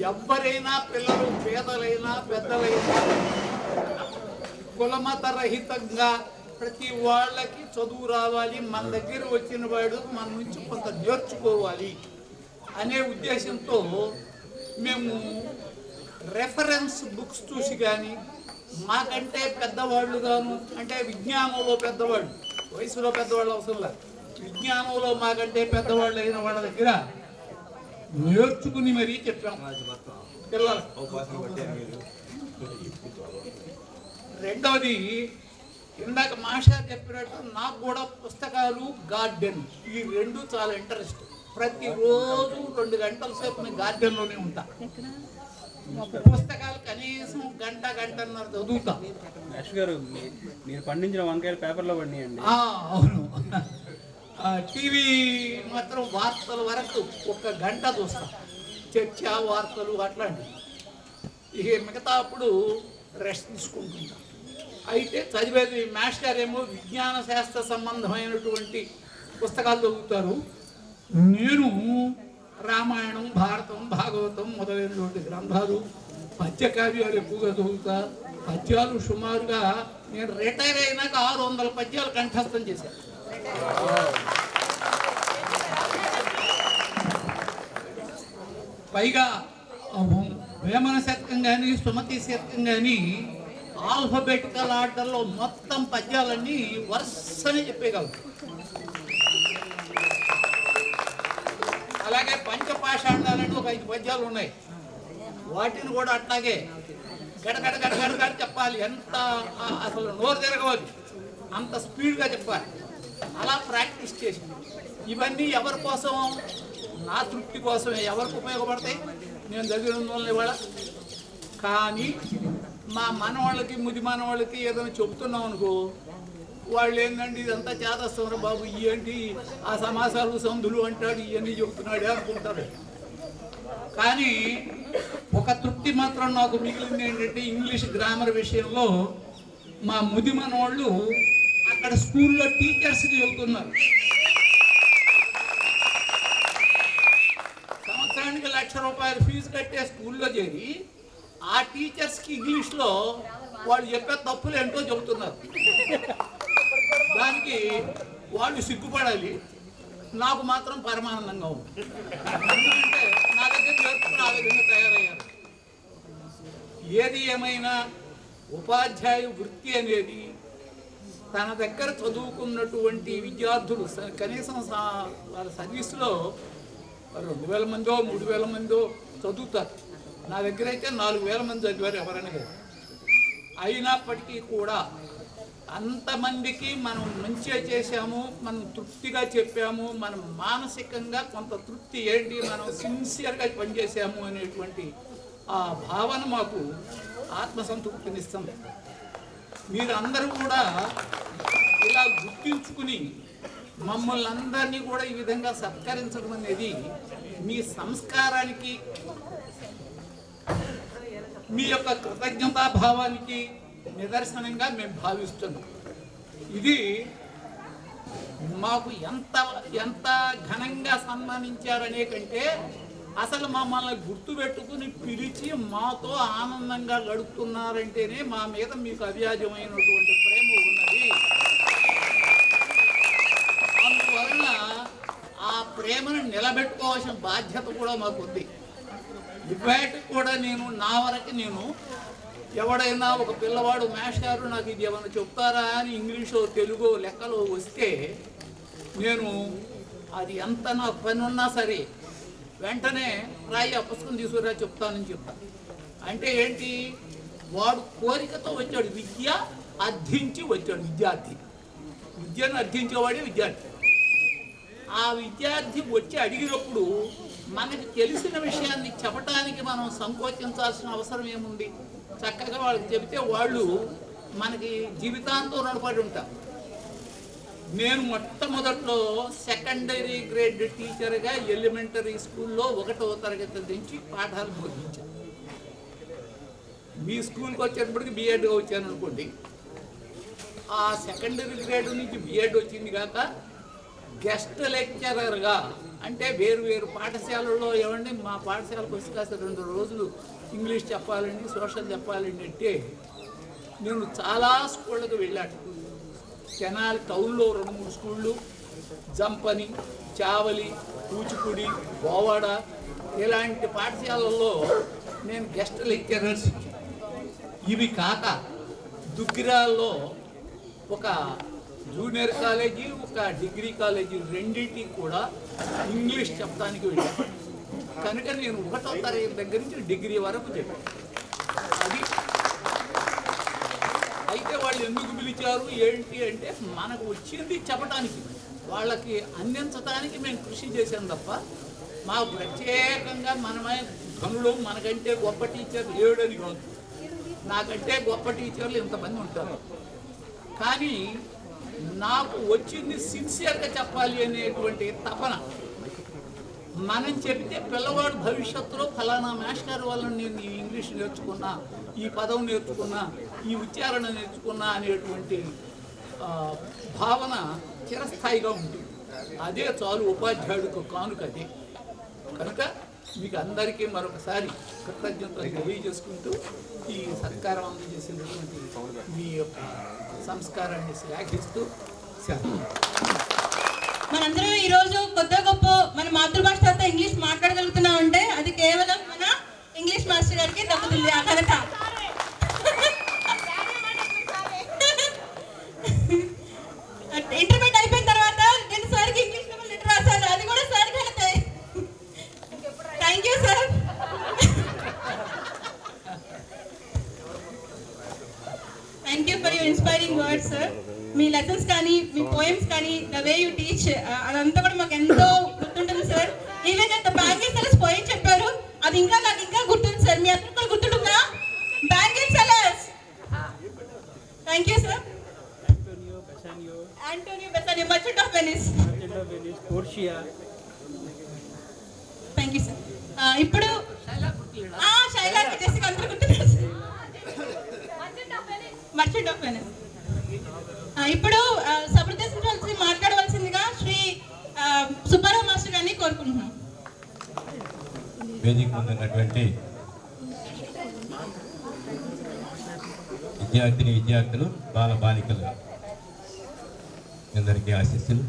ఎవరైనా పిల్లలు పేదలైనా పెద్దలైనా కులమత రహితంగా ప్రతి వాళ్ళకి చదువు రావాలి, మన దగ్గర వచ్చిన వాడు మన నుంచి కొంత నేర్చుకోవాలి అనే ఉద్దేశంతో మేము రెఫరెన్స్ బుక్స్ చూసి కానీ మాకంటే పెద్దవాళ్ళు గాను, అంటే విజ్ఞానంలో పెద్దవాళ్ళు, వయసులో పెద్దవాళ్ళు అవసరం లేదు, విజ్ఞానంలో మాకంటే పెద్దవాళ్ళు అయిన వాళ్ళ దగ్గర నేర్చుకుని మరీ చెప్పాం పిల్లలు. రెండవది, ఇందాక మాస్టర్ చెప్పినట్టు నాకు కూడా పుస్తకాలు, గార్డెన్, ఈ రెండు చాలా ఇంట్రెస్ట్. ప్రతిరోజు 2 గంటల సేపు నేను గార్డెన్లోనే ఉంటా. పుస్తకాలు కనీసం గంటన్నర చదువుతా. గారు మీరు పండించిన వంకాయలు పేపర్లో పడినాయండి. అవును. టీవీ మాత్రం వార్తల వరకు 1 గంట చూస్తా, చర్చ వార్తలు అట్లాంటివి. ఇక మిగతా అప్పుడు రెస్ట్ తీసుకుంటుంటా. అయితే చదివేది మాస్టర్ ఏమో విజ్ఞాన శాస్త్ర సంబంధమైనటువంటి పుస్తకాలు చదువుతారు. నేను రామాయణం, భారతం, భాగవతం మొదలైనటువంటి గ్రంథాలు, పద్యకావ్యాలు ఎక్కువగా చదువుతా. పద్యాలు సుమారుగా నేను రిటైర్ అయినాక 600 పద్యాలు కంఠస్థం చేశాను. పైగా వేమన శతకం కానీ సుమతి శతకం కానీ ఆల్ఫబెటికల్ ఆర్డర్లో మొత్తం పద్యాలన్నీ వరుసని చెప్పగలరు. అలాగే పంచపాషాండాలని ఒక 5 పద్యాలు ఉన్నాయి, వాటిని కూడా అట్లాగే గడగడ గడగడ గడ చెప్పాలి. ఎంత అసలు నోరు తిరగవద్దు, అంత స్పీడ్గా చెప్పాలి. అలా ప్రాక్టీస్ చేసింది. ఇవన్నీ ఎవరి కోసం? నా తృప్తి కోసమే. ఎవరికి ఉపయోగపడతాయి? నేను దగ్గర ఉన్న వాళ్ళని ఇవాళ. కానీ మా మనవాళ్ళకి, ముది మనవాళ్ళకి ఏదైనా చెప్తున్నాం అనుకో, వాళ్ళు ఏంటంటే ఇదంతా చేదస్తారు బాబు, ఏంటి ఆ సమాసాలు సందులు అంటాడు, ఇవన్నీ చెబుతున్నాడే అనుకుంటారు. కానీ ఒక తృప్తి మాత్రం నాకు మిగిలింది ఏంటంటే, ఇంగ్లీష్ గ్రామర్ విషయంలో మా ముది మనవాళ్ళు అక్కడ స్కూల్లో టీచర్స్కి చెబుతున్నారు. సంవత్సరానికి ₹1,00,000 ఫీజు కట్టే స్కూల్లో చేరి ఆ టీచర్స్కి ఇంగ్లీష్లో వాళ్ళు చెప్పే తప్పులు ఏంటో చెబుతున్నారు. దానికి వాళ్ళు సిగ్గుపడాలి, నాకు మాత్రం పరమానందంగా ఉంది. ఎందుకంటే నా దగ్గర నేర్చుకుని ఆ విధంగా తయారయ్యారు. ఏది ఏమైనా ఉపాధ్యాయ వృత్తి అనేది తన దగ్గర చదువుకున్నటువంటి విద్యార్థులు కనీసం వాళ్ళ సర్వీస్లో 2,000 మందో 3,000 మందో చదువుతారు. నా దగ్గర అయితే 4,000 మంది చదివారు ఎవరైనా. అయినప్పటికీ కూడా అంతమందికి మనం మంచిగా చేశాము, మనం తృప్తిగా చెప్పాము, మనం మానసికంగా కొంత తృప్తి ఏంటి, మనం సిన్సియర్గా పనిచేసాము అనేటువంటి ఆ భావన మాకు ఆత్మసంతృప్తినిస్తుంది. మీరు అందరూ కూడా ఇలా గుర్తించుకుని మమ్మల్ని అందరినీ కూడా ఈ విధంగా సత్కరించడం అనేది మీ సంస్కారానికి, మీ యొక్క కృతజ్ఞతాభావానికి నిదర్శనంగా మేము భావిస్తున్నాం. ఇది మాకు ఎంత ఘనంగా సన్మానించారనే కంటే అసలు మమ్మల్ని గుర్తుపెట్టుకుని పిలిచి మాతో ఆనందంగా గడుపుతున్నారంటేనే మా మీద మీకు అవ్యాజమైనటువంటి ప్రేమ ఉన్నది. అందువలన ఆ ప్రేమను నిలబెట్టుకోవాల్సిన బాధ్యత కూడా మాకు ఉంది. ఇవాటి కూడా నా వరకు ఎవడైనా ఒక పిల్లవాడు మాస్టారు నాకు ఇది ఏమైనా చెప్తారా అని ఇంగ్లీషో తెలుగో లెక్కలో వస్తే నేను అది ఎంత నా పని ఉన్నా సరే వెంటనే రాయి ఆ పుస్తకం తీసుకురా చెప్తానని చెప్తాను. అంటే ఏంటి, వాడు కోరికతో వచ్చాడు, విద్య అర్థించి వచ్చాడు విద్యార్థి. విద్యను అర్థించేవాడే విద్యార్థి. ఆ విద్యార్థి వచ్చి అడిగినప్పుడు మనకి తెలిసిన విషయాన్ని చెప్పడానికి మనం సంకోచించాల్సిన అవసరం ఏముంది? చక్కగా వాళ్ళకి చెబితే వాళ్ళు మనకి జీవితాంతం రుణపడి ఉంటారు. నేను మొట్టమొదట్లో సెకండరీ గ్రేడ్ టీచర్గా ఎలిమెంటరీ స్కూల్లో 1వ తరగతి నుంచి పాఠాలు బోధించాను. మీ స్కూల్కి వచ్చేటప్పటికి బిఎడ్గా వచ్చాను అనుకోండి. ఆ సెకండరీ గ్రేడ్ నుంచి బిఎడ్ వచ్చింది కాక గెస్ట్ లెక్చరర్గా, అంటే వేరు పాఠశాలల్లో ఏమండి మా పాఠశాలకు వచ్చి కాస్త 2 రోజులు ఇంగ్లీష్ చెప్పాలండి, సోషల్ చెప్పాలండి అంటే నేను చాలా స్కూళ్ళకు వెళ్ళాను. తెనాలి టౌన్లో 2-3 స్కూళ్ళు, జంపని, చావలి, కూచిపూడి, గోవాడ ఇలాంటి పాఠశాలల్లో నేను గెస్ట్ లెక్చరర్స్. ఇవి కాక దుగ్గిరాల్లో ఒక జూనియర్ కాలేజీ, ఒక డిగ్రీ కాలేజీ రెండింటికి కూడా ఇంగ్లీష్ చెప్పడానికి వెళ్ళాను. కనుక నేను 1వ తరగతి దగ్గర నుంచి డిగ్రీ వరకు చెప్పాను. అది అయితే వాళ్ళు ఎందుకు పిలిచారు ఏంటి అంటే మనకు వచ్చింది చెప్పడానికి, వాళ్ళకి అందించడానికి మేము కృషి చేశాం తప్ప మా ప్రత్యేకంగా మనమే గనులు మనకంటే గొప్ప టీచర్ లేడని కాదు. నాకంటే గొప్ప టీచర్లు ఇంతమంది ఉంటారు. కానీ నాకు వచ్చింది సిన్సియర్గా చెప్పాలి అనేటువంటి తపన. మనం చెప్తే పిల్లవాడు భవిష్యత్తులో ఫలానా మాస్టర్ వల్ల నేను ఈ ఇంగ్లీష్ నేర్చుకున్నా, ఈ పదం నేర్చుకున్నా, ఈ ఉచ్చారణ నేర్చుకున్నా అనేటువంటి భావన చిరస్థాయిగా ఉంటుంది. అదే చాలు ఉపాధ్యాయుడికి కానుక అదే. కనుక మీకు అందరికీ మరొకసారి కృతజ్ఞతలు తెలియజేసుకుంటూ ఈ సత్కారం అందజేసినటువంటి మీ యొక్క సంస్కారాన్ని శ్లాఘిస్తూ మనందరం ఈరోజు కొత్త గొప్ప మన మాతృభాషతో ఇంగ్లీష్ మాట్లాడగలుగుతున్నాం అంటే అది కేవలం మన ఇంగ్లీష్ మాస్టర్ గారికి దక్కుతుంది ఆ ఘనత. ఇంటర్మీడియట్ అయిపోయిన తర్వాత నేను సార్కి ఇంగ్లీష్ లెటర్ రాశాను, అది కూడా సార్ ఘనత. Thank you sir. Thank you for your inspiring words sir. మీ లెసన్స్ కానీ మీ పోయమ్స్ కానీ ద వే యూ టీచ్ అదంతా కూడా మాకు ఎంతో గుర్తుంటుంది సార్. ఈవెన్ అంత బ్యాంగిల్ సెలర్స్ పోయం చెప్పారు, అది నాకు ఇంకా గుర్తుంది సార్. మీ అందరికీ కూడా గుర్తుంటుందా? Bangle sellers. Thank you sir. Antonio Bassanio, Merchant of Venice. Portia. Thank you sir. ఇప్పుడు శైలా జెసికా అందరూ గుర్తున్నారు సార్. Merchant of Venice. ఇప్పుడు సభ్రదేశించాల్సి మాట్లాడవలసిందిగా శ్రీ సుబ్బారావు మాస్టర్ గారిని కోరుకుంటున్నాం. వేదిక ముందున్నటువంటి విద్యార్థులు, బాలికలు అందరికీ ఆశీస్సులు.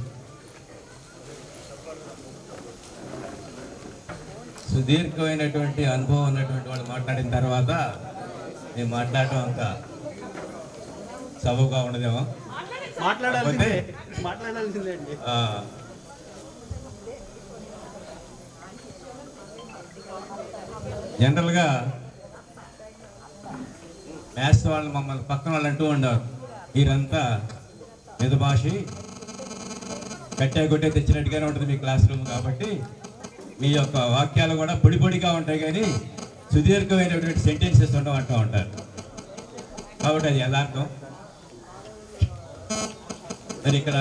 సుదీర్ఘమైనటువంటి అనుభవం ఉన్నటువంటి వాళ్ళు మాట్లాడిన తర్వాత నేను మాట్లాడటం అంత సబబుగా ఉండదేమో. మాట్లాడాల్సిందే అండి. జనరల్గా మ్యాథ్స్ వాళ్ళు మమ్మల్ని పక్కన వాళ్ళు అంటూ ఉండేవారు, మీరంతా మితభాషి, కట్టే కొట్టే తెచ్చినట్టుగానే ఉంటుంది మీ క్లాస్ రూమ్, కాబట్టి మీ యొక్క వాక్యాలు కూడా పొడి పొడిగా ఉంటాయి కానీ సుదీర్ఘమైనటువంటి సెంటెన్సెస్ ఉండవు అంటూ ఉంటారు. కాబట్టి అది యథార్థం. మరి ఇక్కడ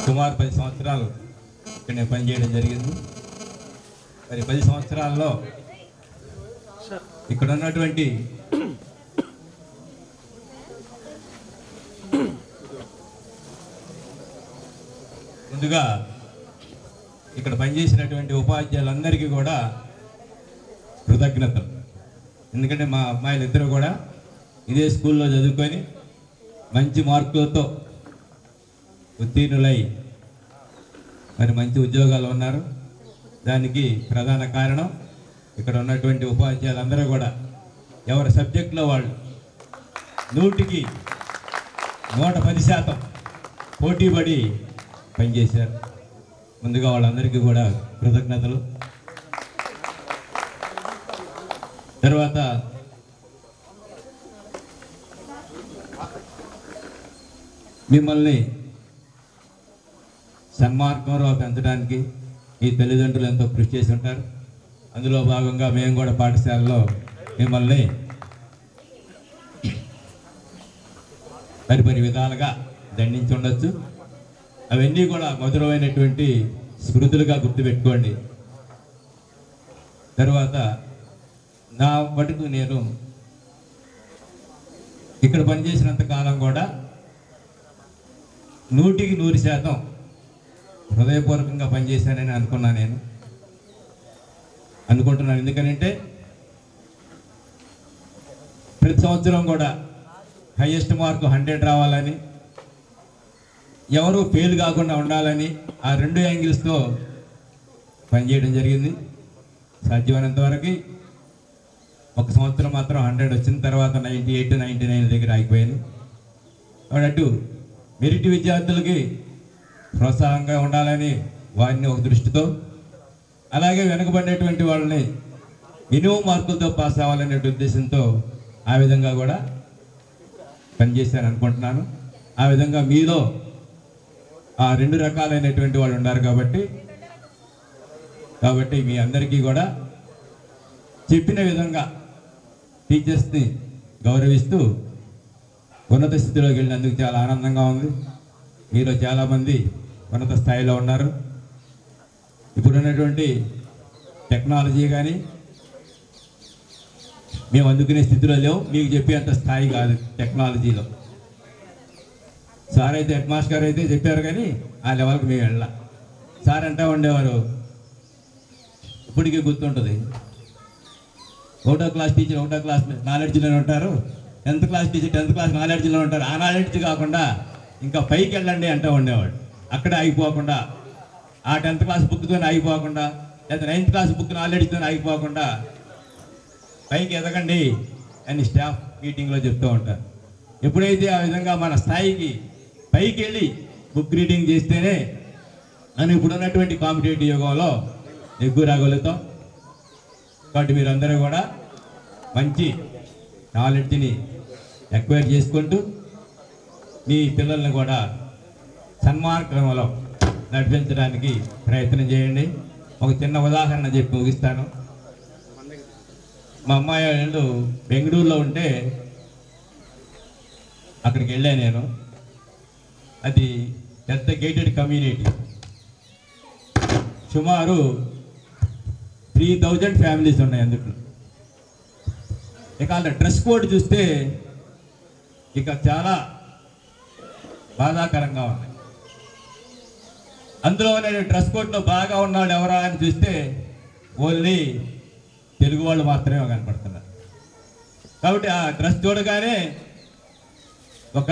సుమారు 10 సంవత్సరాలు ఇక్కడ నేను పనిచేయడం జరిగింది. మరి 10 సంవత్సరాల్లో ఇక్కడ ఉన్నటువంటి ముందుగా ఇక్కడ పనిచేసినటువంటి ఉపాధ్యాయులందరికీ కూడా కృతజ్ఞతలు. ఎందుకంటే మా అమ్మాయిలు ఇద్దరు కూడా ఇదే స్కూల్లో చదువుకొని మంచి మార్కులతో ఉత్తీర్ణులై మరి మంచి ఉద్యోగాలు ఉన్నారు. దానికి ప్రధాన కారణం ఇక్కడ ఉన్నటువంటి ఉపాధ్యాయులందరూ కూడా ఎవరి సబ్జెక్టులో వాళ్ళు 100కి 110% పోటీపడి పనిచేశారు. ముందుగా వాళ్ళందరికీ కూడా కృతజ్ఞతలు. తర్వాత మిమ్మల్ని సన్మార్గంలో పెంచడానికి ఈ తల్లిదండ్రులు ఎంతో కృషి చేసి ఉంటారు. అందులో భాగంగా మేము కూడా పాఠశాలలో మిమ్మల్ని పరిపరి విధాలుగా దండించి ఉండొచ్చు. అవన్నీ కూడా మధురమైనటువంటి స్మృతులుగా గుర్తుపెట్టుకోండి. తర్వాత నా మటుకు నేను ఇక్కడ పనిచేసినంత కాలం కూడా 100కి 100% హృదయపూర్వకంగా పనిచేశానని అనుకుంటున్నాను. ఎందుకనంటే ప్రతి సంవత్సరం కూడా హైయెస్ట్ మార్కు 100 రావాలని, ఎవరు ఫెయిల్ కాకుండా ఉండాలని ఆ 2 యాంగిల్స్తో పనిచేయడం జరిగింది. సాధ్యమైనంత వరకు ఒక సంవత్సరం మాత్రం 100 వచ్చిన తర్వాత 98, 99 దగ్గర ఆగిపోయాను. కాబట్టి మెరిట్ విద్యార్థులకి ప్రోత్సాహంగా ఉండాలని వారిని ఒక దృష్టితో, అలాగే వెనుకబడినటువంటి వాళ్ళని మినిమం మార్కులతో పాస్ అవ్వాలనే ఉద్దేశంతో ఆ విధంగా కూడా పనిచేశాను అనుకుంటున్నాను. ఆ విధంగా మీలో ఆ 2 రకాలైనటువంటి వాళ్ళు ఉన్నారు. కాబట్టి మీ అందరికీ కూడా చెప్పిన విధంగా టీచర్స్ని గౌరవిస్తూ ఉన్నత స్థితిలోకి వెళ్ళినందుకు చాలా ఆనందంగా ఉంది. మీలో చాలామంది ఉన్నత స్థాయిలో ఉన్నారు. ఇప్పుడున్నటువంటి టెక్నాలజీ కానీ మేము అందుకునే స్థితిలో లేవు. మీకు చెప్పేంత స్థాయి కాదు టెక్నాలజీలో. సార్ అయితే, హెడ్ మాస్టర్ గారు అయితే చెప్పారు కానీ ఆ లెవెల్కి మేము వెళ్ళా. సార్ అంటూ ఉండేవారు, ఇప్పటికీ గుర్తుంటుంది, 1వ క్లాస్ టీచర్ 1వ క్లాస్ నాలెడ్జ్లోనే ఉంటారు, 10th class teacher 10th class నాలెడ్జ్లో ఉంటారు. ఆ నాలెడ్జ్ కాకుండా ఇంకా పైకి వెళ్ళండి అంటూ ఉండేవాడు. అక్కడే ఆగిపోకుండా, ఆ 10th క్లాస్ బుక్తో ఆగిపోకుండా, లేదా 9th క్లాస్ బుక్ నాలెడ్జ్తో ఆగిపోకుండా పైకి ఎదగండి అని స్టాఫ్ మీటింగ్లో చెప్తూ ఉంటారు. ఎప్పుడైతే ఆ విధంగా మన స్థాయికి పైకి వెళ్ళి బుక్ రీడింగ్ చేస్తేనే మనం ఇప్పుడున్నటువంటి కాంపిటేటివ్ యుగంలో ఎక్కువ రాగలుగుతాం. కాబట్టి మీరందరూ కూడా మంచి నాలెడ్జ్ని ఎక్వైర్ చేసుకుంటూ మీ పిల్లల్ని కూడా సన్మార్గంలో నడిపించడానికి ప్రయత్నం చేయండి. ఒక చిన్న ఉదాహరణ చెప్పి ముగిస్తాను. మా అమ్మాయి వాళ్ళు బెంగళూరులో ఉంటే అక్కడికి వెళ్ళా నేను. అది పెద్ద గేటెడ్ కమ్యూనిటీ, సుమారు 3000 ఫ్యామిలీస్ ఉన్నాయి అందులో. ఇక వాళ్ళ డ్రెస్ కోడ్ చూస్తే ఇక చాలా బాధాకరంగా ఉన్నాయి. అందులో ఉన్న డ్రెస్ కోడ్లో బాగా ఉన్నవాళ్ళు ఎవరా అని చూస్తే ఓన్లీ తెలుగు వాళ్ళు మాత్రమే కనపడుతున్నారు. కాబట్టి ఆ డ్రెస్ చూడగానే ఒక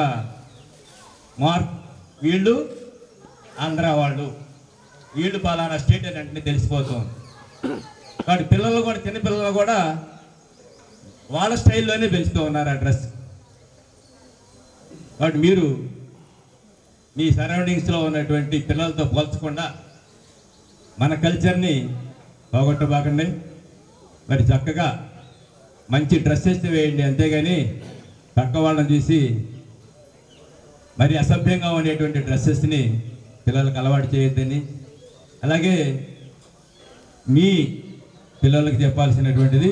మార్క్, వీళ్ళు ఆంధ్ర వాళ్ళు, వీళ్ళు పలానా స్టేట్ అని అంటే తెలిసిపోతుంది. కాబట్టి పిల్లలు కూడా, చిన్నపిల్లలు కూడా వాళ్ళ స్టైల్లోనే పెంచుతూ ఉన్నారు ఆ డ్రెస్. కాబట్టి మీరు మీ సరౌండింగ్స్లో ఉన్నటువంటి పిల్లలతో పోల్చకుండా మన కల్చర్ని పోగొట్టబాకండి. మరి చక్కగా మంచి డ్రెస్సెస్ వేయండి, అంతేగాని పక్క వాళ్ళని చూసి మరి అసభ్యంగా ఉండేటువంటి డ్రెస్సెస్ని పిల్లలకు అలవాటు చేయొద్దని, అలాగే మీ పిల్లలకు చెప్పాల్సినటువంటిది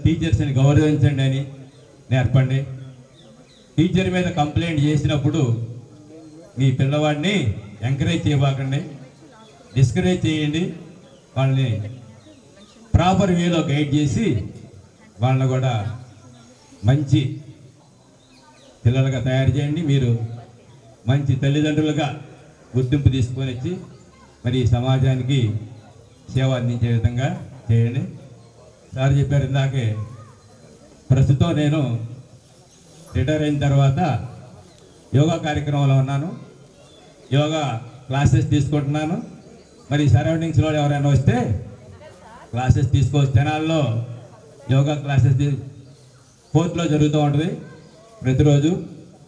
టీచర్స్ని గౌరవించండి అని నేర్పండి. టీచర్ మీద కంప్లైంట్ చేసినప్పుడు మీ పిల్లవాడిని ఎంకరేజ్ చేయబాకండి, డిస్కరేజ్ చేయండి. వాళ్ళని ప్రాపర్ వేలో గైడ్ చేసి వాళ్ళని కూడా మంచి పిల్లలుగా తయారు చేయండి. మీరు మంచి తల్లిదండ్రులుగా గుర్తింపు తీసుకొని వచ్చి మరి సమాజానికి సేవ అందించే విధంగా చేయండి. సార్ చెప్పారు ఇందాకే, ప్రస్తుతం నేను రిటైర్ అయిన తర్వాత యోగా కార్యక్రమంలో ఉన్నాను, యోగా క్లాసెస్ తీసుకుంటున్నాను. మరి సరౌండింగ్స్లో ఎవరైనా వస్తే క్లాసెస్ తీసుకోవచ్చు. తెనాల్లో యోగా క్లాసెస్ 4th జరుగుతూ ఉంటుంది ప్రతిరోజు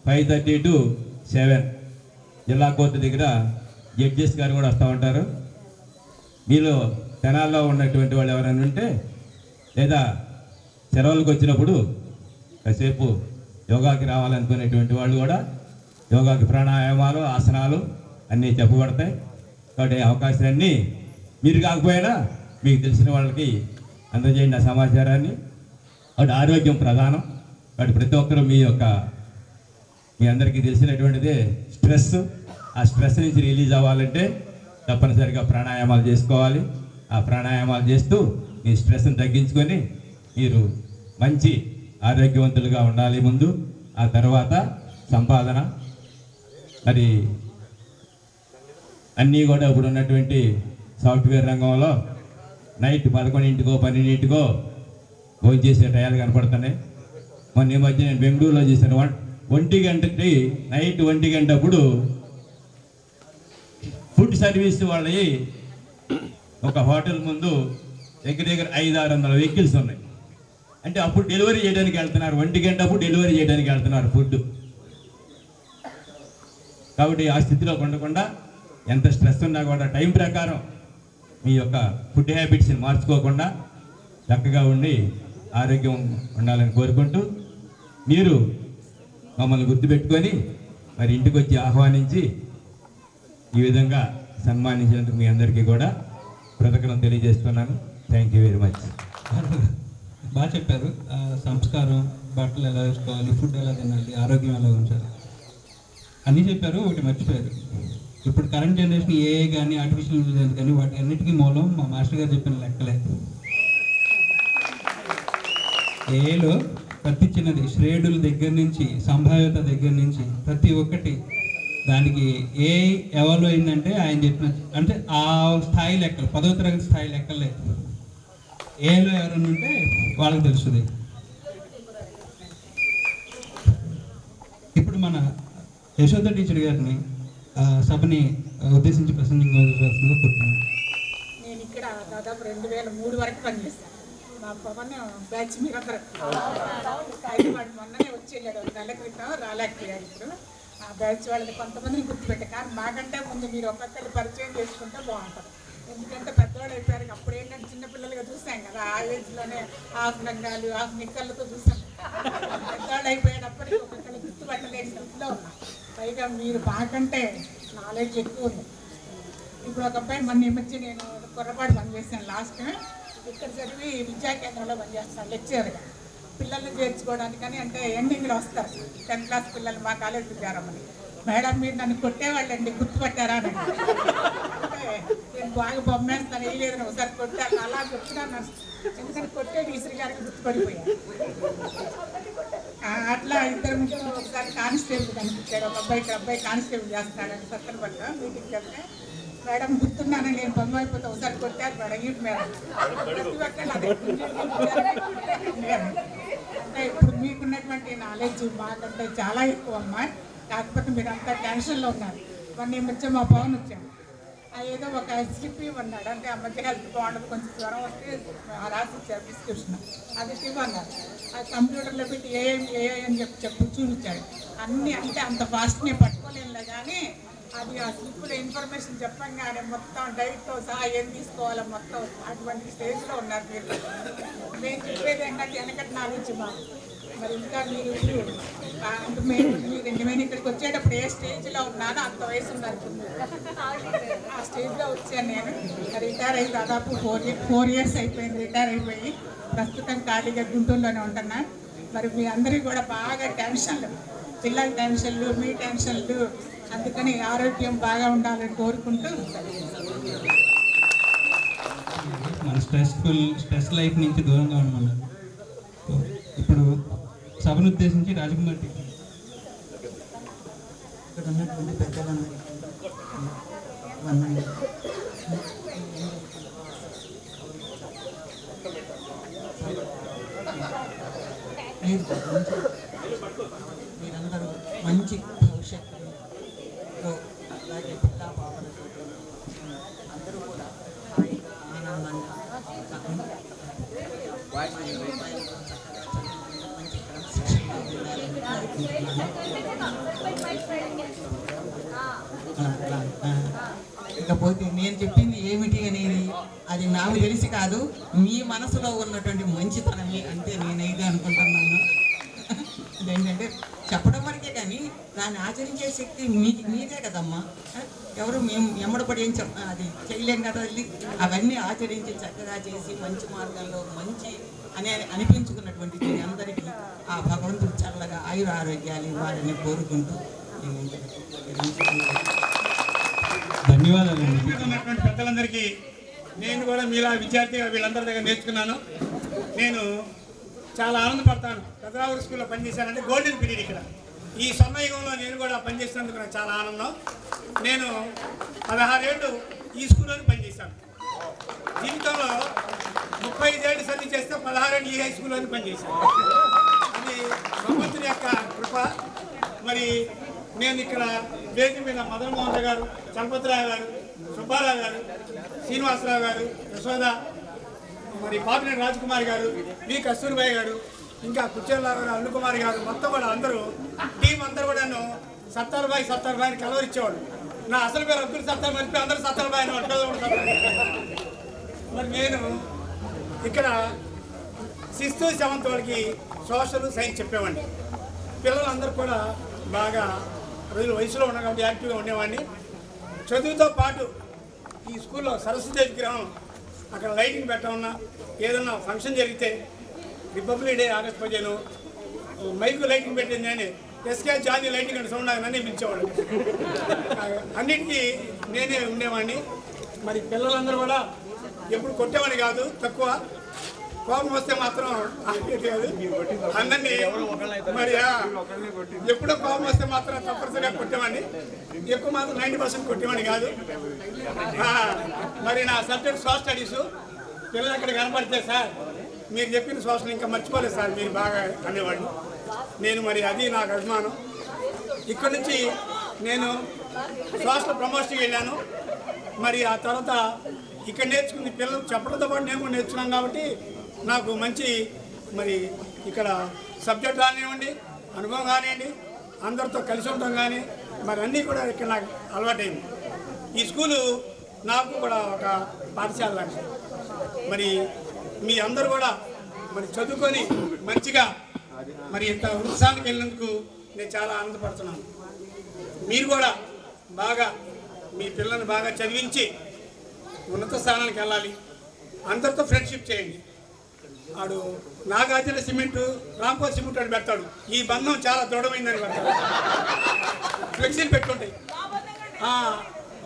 5:30 to 7. జిల్లా కోర్టు దగ్గర జడ్జెస్ గారు కూడా వస్తూ ఉంటారు. మీలో తెనాల్లో ఉన్నటువంటి వాళ్ళు ఎవరైనా ఉంటే లేదా సెలవులకు వచ్చినప్పుడు కాసేపు యోగాకి రావాలనుకునేటువంటి వాళ్ళు కూడా యోగాకి ప్రాణాయామాలు, ఆసనాలు అన్నీ చెప్పబడతాయి. కాబట్టి అవకాశాన్ని మీరు కాకపోయినా మీకు తెలిసిన వాళ్ళకి అందజేయండి ఆ సమాచారాన్ని. కాబట్టి ఆరోగ్యం ప్రధానం. కాబట్టి ప్రతి ఒక్కరూ మీ అందరికీ తెలిసినటువంటిదే స్ట్రెస్. ఆ స్ట్రెస్ నుంచి రిలీజ్ అవ్వాలంటే తప్పనిసరిగా ప్రాణాయామాలు చేసుకోవాలి. ఆ ప్రాణాయామాలు చేస్తూ మీ స్ట్రెస్ని తగ్గించుకొని మీరు మంచి ఆరోగ్యవంతులుగా ఉండాలి ముందు, ఆ తర్వాత సంపాదన. మరి అన్నీ కూడా ఇప్పుడు ఉన్నటువంటి సాఫ్ట్వేర్ రంగంలో నైట్ 11 12 భోజనం చేసే టయాలు కనపడుతున్నాయి. మొన్న ఈ మధ్య నేను బెంగళూరులో చేశాను. 1 గంటకి నైట్ 1 గంట అప్పుడు ఫుడ్ సర్వీస్ వాళ్ళవి ఒక హోటల్ ముందు దగ్గర 500-600 వెహికల్స్ ఉన్నాయి. అంటే అప్పుడు డెలివరీ చేయడానికి వెళ్తున్నారు, 1 గంట అప్పుడు డెలివరీ చేయడానికి వెళ్తున్నారు ఫుడ్. కాబట్టి ఆ స్థితిలో ఉండకుండా ఎంత స్ట్రెస్ ఉన్నా కూడా టైం ప్రకారం మీ యొక్క ఫుడ్ హ్యాబిట్స్ని మార్చుకోకుండా చక్కగా ఉండి ఆరోగ్యం ఉండాలని కోరుకుంటూ, మీరు మమ్మల్ని గుర్తుపెట్టుకొని మరి ఇంటికి వచ్చి ఆహ్వానించి ఈ విధంగా సన్మానించినందుకు మీ అందరికీ కూడా కృతజ్ఞతలు తెలియజేస్తున్నాను. Thank you very much. బాగా చెప్పారు. సంస్కారం, బట్టలు ఎలా వేసుకోవాలి, ఫుడ్ ఎలా తినాలి, ఆరోగ్యం ఎలా ఉంచాలి అన్నీ చెప్పారు. ఒకటి మర్చిపోయారు. ఇప్పుడు కరెంట్ జనరేషన్ ఏ కానీ ఆర్టిఫిషియల్ ఇంటెలిజెన్స్ కానీ వాటి అన్నిటికీ మూలం మా మాస్టర్ గారు చెప్పిన లెక్కలే. ఏలో ప్రతి చిన్నది, శ్రేణుల దగ్గర నుంచి సంభావ్యత దగ్గర నుంచి ప్రతి ఒక్కటి దానికి ఏ ఎవరు అయిందంటే ఆయన చెప్పిన, అంటే ఆ స్థాయి లెక్కలు 10వ తరగతి స్థాయి లెక్కలే. ఏలో ఎవరైనా ఉంటే వాళ్ళకి తెలుస్తుంది. ఇప్పుడు మన యశోద టీచర్ గారిని సభని ఉద్దేశించి ప్రసంగించాల్సిందిగా కోరుతున్నాను. నేను ఇక్కడ దాదాపు 2003 వరకు పనిచేస్తాను. మా పవన్ బ్యాచ్ మీరందరూ వాడు మొన్ననే వచ్చి వెళ్ళాడు, 1 నెల క్రితం రాలేకపోయాడు. ఇప్పుడు ఆ బ్యాచ్ వాళ్ళని కొంతమందిని గుర్తుపెట్టారు. కానీ మాకంటే ముందు మీరు ఒక్కొక్కరు పరిచయం చేసుకుంటే బాగుంటుంది. ఎందుకంటే పెద్దవాళ్ళు అయిపోయారు. అప్పుడు ఏంటంటే చిన్నపిల్లలుగా చూసాం కదా, ఆ ఏజ్లోనే హాఫ్ లంగాలు, హాఫ్ నిక్కర్లతో చూసాం. పెద్దవాళ్ళు అయిపోయేటప్పటికి ఒక్కొక్కరు గుర్తుపట్టలేని స్థితిలో ఉన్నాం. పైగా మీరు మాకంటే నాలెడ్జ్ ఎక్కువ ఉంది. ఇప్పుడు ఒక అబ్బాయి మొన్న ఈ మధ్య నేను కుర్రపాటు పనిచేశాను లాస్ట్ టైం. ఇక్కడ చదివి విద్యా కేంద్రంలో పనిచేస్తాను లెక్చరర్గా. పిల్లల్ని చేర్చుకోవడానికని అంటే ఎండింగ్లో వస్తారు 10th క్లాస్ పిల్లలు మా కాలేజీకి చేరమని. మేడం మీరు నన్ను కొట్టేవాళ్ళండి, గుర్తుపట్టారా అని. అంటే నేను బాగా బొమ్మేస్తాను, వేయలేదు ఒకసారి కొట్టాను అలా చెప్తున్నాను. ఎందుకంటే కొట్టే టీచర్ గారికి గుర్తుపడిపోయాను. అట్లా 2-3 ఒకసారి కానిస్టేబుల్ కనిపించాడు. ఒక అబ్బాయి కానిస్టేబుల్ చేస్తాడని సత్తనపల్లిలో మీటింగ్కి వెళ్తే, మేడం గుర్తున్నాను నేను బొమ్మ అయిపోతే ఒకసారి కొట్టారు మేడం ఈ మేడం. అంటే ఇప్పుడు మీకున్నటువంటి నాలెడ్జ్ మాకంటే చాలా ఎక్కువ అమ్మా. కాకపోతే మీరు అంతా టెన్షన్లో ఉన్నారు. మొన్న ఈ మధ్య మా పవన్ వచ్చాను, ఏదో ఒక స్లిప్ ఇవ్వన్నాడు. అంటే ఆ మధ్య హెల్త్ బాగుండదు, కొంచెం జ్వరం వస్తే రాసి ఇచ్చారు ప్రిస్క్రిప్షన్, అది ఇవ్వన్నారు. ఆ కంప్యూటర్లో పెట్టి ఏ అని చెప్పి చూపించాడు. అన్నీ అంటే అంత ఫాస్ట్ నేను పట్టుకోలేనులే కానీ అది ఆ స్లిప్పులో ఇన్ఫర్మేషన్ చెప్పంగానే మొత్తం డైట్తో సహా ఏం తీసుకోవాలో మొత్తం అటువంటి స్టేజ్లో ఉన్నారు మీరు. నేను చెప్పేది ఏంటంటే వెనకటి నాలెడ్జ్ మరి ఇంకా మీరు నేను ఇక్కడికి వచ్చేటప్పుడు ఏ స్టేజ్లో ఉన్నానో అంత వయసు ఉన్నారు. ఆ స్టేజ్లో వచ్చాను నేను. రిటైర్ అయ్యి దాదాపు 4 years అయిపోయింది రిటైర్ అయిపోయి. ప్రస్తుతం ఖాళీగా గుంటూరులోనే ఉంటున్నా. మరి మీ అందరికీ కూడా బాగా టెన్షన్లు, పిల్లల టెన్షన్లు, మీ టెన్షన్లు, అందుకని ఆరోగ్యం బాగా ఉండాలని కోరుకుంటూ మన స్ట్రెస్ లైఫ్ నుంచి దూరంగా ఉండమన్నారు. ఇప్పుడు సభను ఉద్దేశించి రాజకుమార్ టీచర్. ఇక్కడ ఉన్నటువంటి పెద్దలందరికీ వందనాలు. మీరందరూ మంచి భవిష్యత్తులో అలాగే పిల్లా పాపలతో అందరూ కూడా హాయిగా ఆనందంగా మంచి క్రమశిక్షణగా ఉండాలని ఇకపోతే నేను చెప్పింది ఏమిటి అనేది అది నాకు తెలిసి కాదు, మీ మనసులో ఉన్నటువంటి మంచితనమే అంతే నేనైతే అనుకుంటున్నాను. ఏంటంటే చెప్పడం వరకే కానీ దాన్ని ఆచరించే శక్తి మీదే కదమ్మా. ఎవరు మేము ఎమ్మడపడి ఏం అది చేయలేం కదా. అవన్నీ ఆచరించి చక్కగా చేసి మంచి మార్గంలో మంచి అనిపించుకున్నటువంటి మీ అందరికీ ఆ భగవంతుడు చల్లగా ఆయుర ఆరోగ్యాలు ఇవ్వాలని కోరుకుంటూ ధన్యవాదాలు. ఉన్నటువంటి పెద్దలందరికీ నేను కూడా మీలా విద్యార్థిగా వీళ్ళందరి దగ్గర నేర్చుకున్నాను. నేను చాలా ఆనందపడతాను. పెద్దరావురు స్కూల్లో పనిచేశానంటే గోల్డెన్ పీరియడ్. ఇక్కడ ఈ స్వర్ణయుగంలో నేను కూడా పనిచేసినందుకు నాకు చాలా ఆనందం. నేను 16 ఏళ్ళు ఈ స్కూల్లోనే పనిచేశాను. జీవితంలో 35 ఏళ్ళు సర్వీస్ చేస్తే 16 ఏళ్ళు ఈ హై స్కూల్లోనే పనిచేశాను. అది భగవంతుని యొక్క కృప. మరి నేను ఇక్కడ వేదిక మీద మదన్ మోహన్ గారు, చలపతిరావు గారు, సుబ్బారావు గారు, శ్రీనివాసరావు గారు, యశోద, మరి పాపినేని రాజకుమారి గారు, వి కస్తూరిబాయి గారు, ఇంకా కుచ్చేర్రావు గారు, అల్లు కుమార్ గారు, మొత్తం కూడా అందరూ టీం అందరూ కూడా నన్ను సత్తార్బాయిని కలవరిచ్చేవాడు. నా అసలు పేరు అబ్దుల్ సత్తార్ మర్చిపోయి అందరూ సత్తార్బాయి మరి నేను ఇక్కడ 6th 7th వాళ్ళకి సోషల్ సైన్స్ చెప్పేవాడిని. పిల్లలందరూ కూడా బాగా రోజుల వయసులో ఉన్నా కాబట్టి యాక్టివ్గా ఉండేవాడిని. చదువుతో పాటు ఈ స్కూల్లో సరస్వతి విగ్రహం అక్కడ లైటింగ్ పెట్టమన్నా, ఏదన్నా ఫంక్షన్ జరిగితే republic day, August 15 mic lighting పెట్టింది నేనే. ఎస్కే జానీ లైటింగ్ అంటే సౌండ్ నన్నే పిలిచేవాడు. అన్నిటికీ నేనే ఉండేవాడిని. మరి పిల్లలందరూ కూడా ఎప్పుడు కొట్టేవాడిని కాదు, తక్కువ. కోపం వస్తే మాత్రం కాదు అందరినీ. మరి ఎప్పుడో కోపం వస్తే మాత్రం తప్పనిసరిగా కొట్టేవాడిని. ఎక్కువ మాత్రం 90% కొట్టేవాడిని కాదు. మరి నా సబ్జెక్ట్ సోషల్ స్టడీస్. పిల్లలు అక్కడ కనపడితే సార్ మీరు చెప్పిన సోషల్ ఇంకా మర్చిపోలేదు సార్ మీరు బాగా అనేవాడిని నేను. మరి అది నాకు అభిమానం. ఇక్కడ నుంచి నేను సోషల్ ప్రమోషన్కి వెళ్ళాను. మరి ఆ తర్వాత ఇక్కడ నేర్చుకుని పిల్లలు చెప్పడంతో పాటు నేను కూడా నేర్చుకున్నాను కాబట్టి నాకు మంచి మరి ఇక్కడ సబ్జెక్ట్ కానివ్వండి, అనుభవం కానివ్వండి, అందరితో కలిసి ఉండటం కానీ మరి అన్నీ కూడా ఇక్కడ నాకు అలవాటైంది. ఈ స్కూలు నాకు కూడా ఒక పాఠశాల లాంటిది. మరి మీ అందరూ కూడా మరి చదువుకొని మంచిగా మరి ఇంత ఉత్సాహానికి వెళ్ళినందుకు నేను చాలా ఆనందపడుతున్నాను. మీరు కూడా బాగా మీ పిల్లల్ని బాగా చదివించి ఉన్నత స్థానానికి వెళ్ళాలి. అందరితో ఫ్రెండ్షిప్ చేయండి. వాడు నాగార్జున సిమెంటు, రాంకో సిమెంట్ అని పెడతాడు. ఈ బంధం చాలా దృఢమైందని పెడతాడు. ఫ్లెక్సీలు పెట్టుకుంటాయి.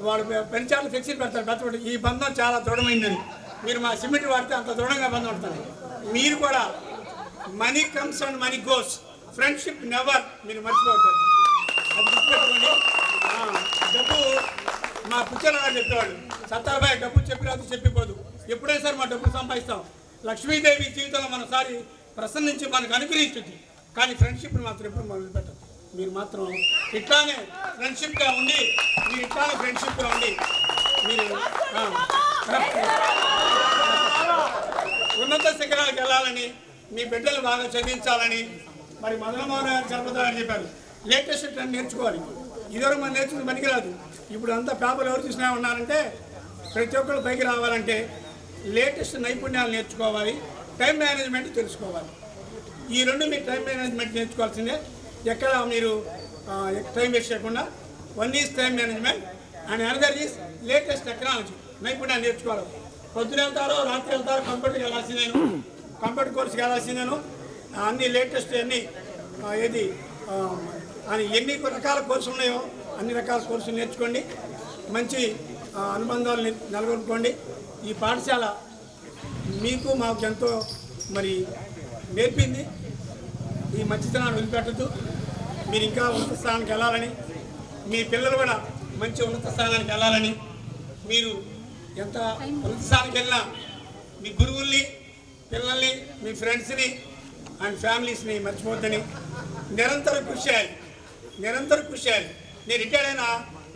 వాడు పెంచాలి ఫ్లెక్సీలు పెడతాడు. ఈ బంధం చాలా దృఢమైందని. మీరు మా సిమెంట్ వాడితే అంత దృఢంగా బంధం ఉంటుంది. మీరు కూడా money comes and money goes, friendship never. మీరు మర్చిపోతారు, అది గుర్తుపెట్టుకోండి. డబ్బు మా పుచ్చల గారు చెప్పేవాడు, సత్తాబాయ్ డబ్బు చెప్పిరాదు చెప్పిపోదు. ఎప్పుడైనా సరే మా డబ్బు సంపాదిస్తాం. లక్ష్మీదేవి జీవితంలో మనసారి ప్రసన్నించి మనకు అనుగ్రహించుద్ది. కానీ ఫ్రెండ్షిప్ని మాత్రం ఎప్పుడు మొదలు పెట్టదు. మీరు మాత్రం ఇట్లానే ఫ్రెండ్షిప్గా ఉండి మీరు ఇట్లానే ఫ్రెండ్షిప్గా ఉండి మీరు ఉన్నత శిఖరాలకు వెళ్ళాలని, మీ బిడ్డలు బాగా చదివించాలని. మరి మదనమోహన్ గారు చలపతి గారు చెప్పారు, లేటెస్ట్ ట్రెండ్ నేర్చుకోవాలి. ఇదివరకు మనం నేర్చుకుని పనికిరాదు. ఇప్పుడు అంతా పేపర్లు ఎవరు చూసినా ఉన్నారంటే ప్రతి ఒక్కరు పైకి రావాలంటే లేటెస్ట్ నైపుణ్యాలు నేర్చుకోవాలి, టైం మేనేజ్మెంట్ తెలుసుకోవాలి. ఈ రెండు మీరు టైం మేనేజ్మెంట్ నేర్చుకోవాల్సిందే. ఎక్కడ మీరు టైం వేస్ట్ చేయకుండా. One is time management and another is latest technology. నైపుణ్యాలు నేర్చుకోవాలి. పొద్దున వెళ్తారో రాత్రి వెళ్తారో కంప్యూటర్కి వెళ్ళాల్సిందేను, కంప్యూటర్ కోర్సుకి వెళ్ళాల్సిందేను. అన్ని లేటెస్ట్ అన్ని ఏది అని ఎన్ని రకాల కోర్సులు ఉన్నాయో అన్ని రకాల కోర్సులు నేర్చుకోండి. మంచి అనుబంధాలు నెలకొల్పుకోండి. ఈ పాఠశాల మీకు మాకు ఎంతో మరి నేర్పింది. ఈ మంచితనాన్ని వదిలిపెట్టద్దు. మీరు ఇంకా ఉన్నత స్థానానికి వెళ్ళాలని, మీ పిల్లలు కూడా మంచి ఉన్నత స్థానానికి వెళ్ళాలని, మీరు ఎంత ఉన్నత స్థానానికి వెళ్ళినా మీ గురువుల్ని, పిల్లల్ని, మీ ఫ్రెండ్స్ని అండ్ ఫ్యామిలీస్ని మర్చిపోద్దని నిరంతరం కృషి చేయాలి. నిరంతరం కృషి చేయాలి. నేను రిటైర్డ్ అయినా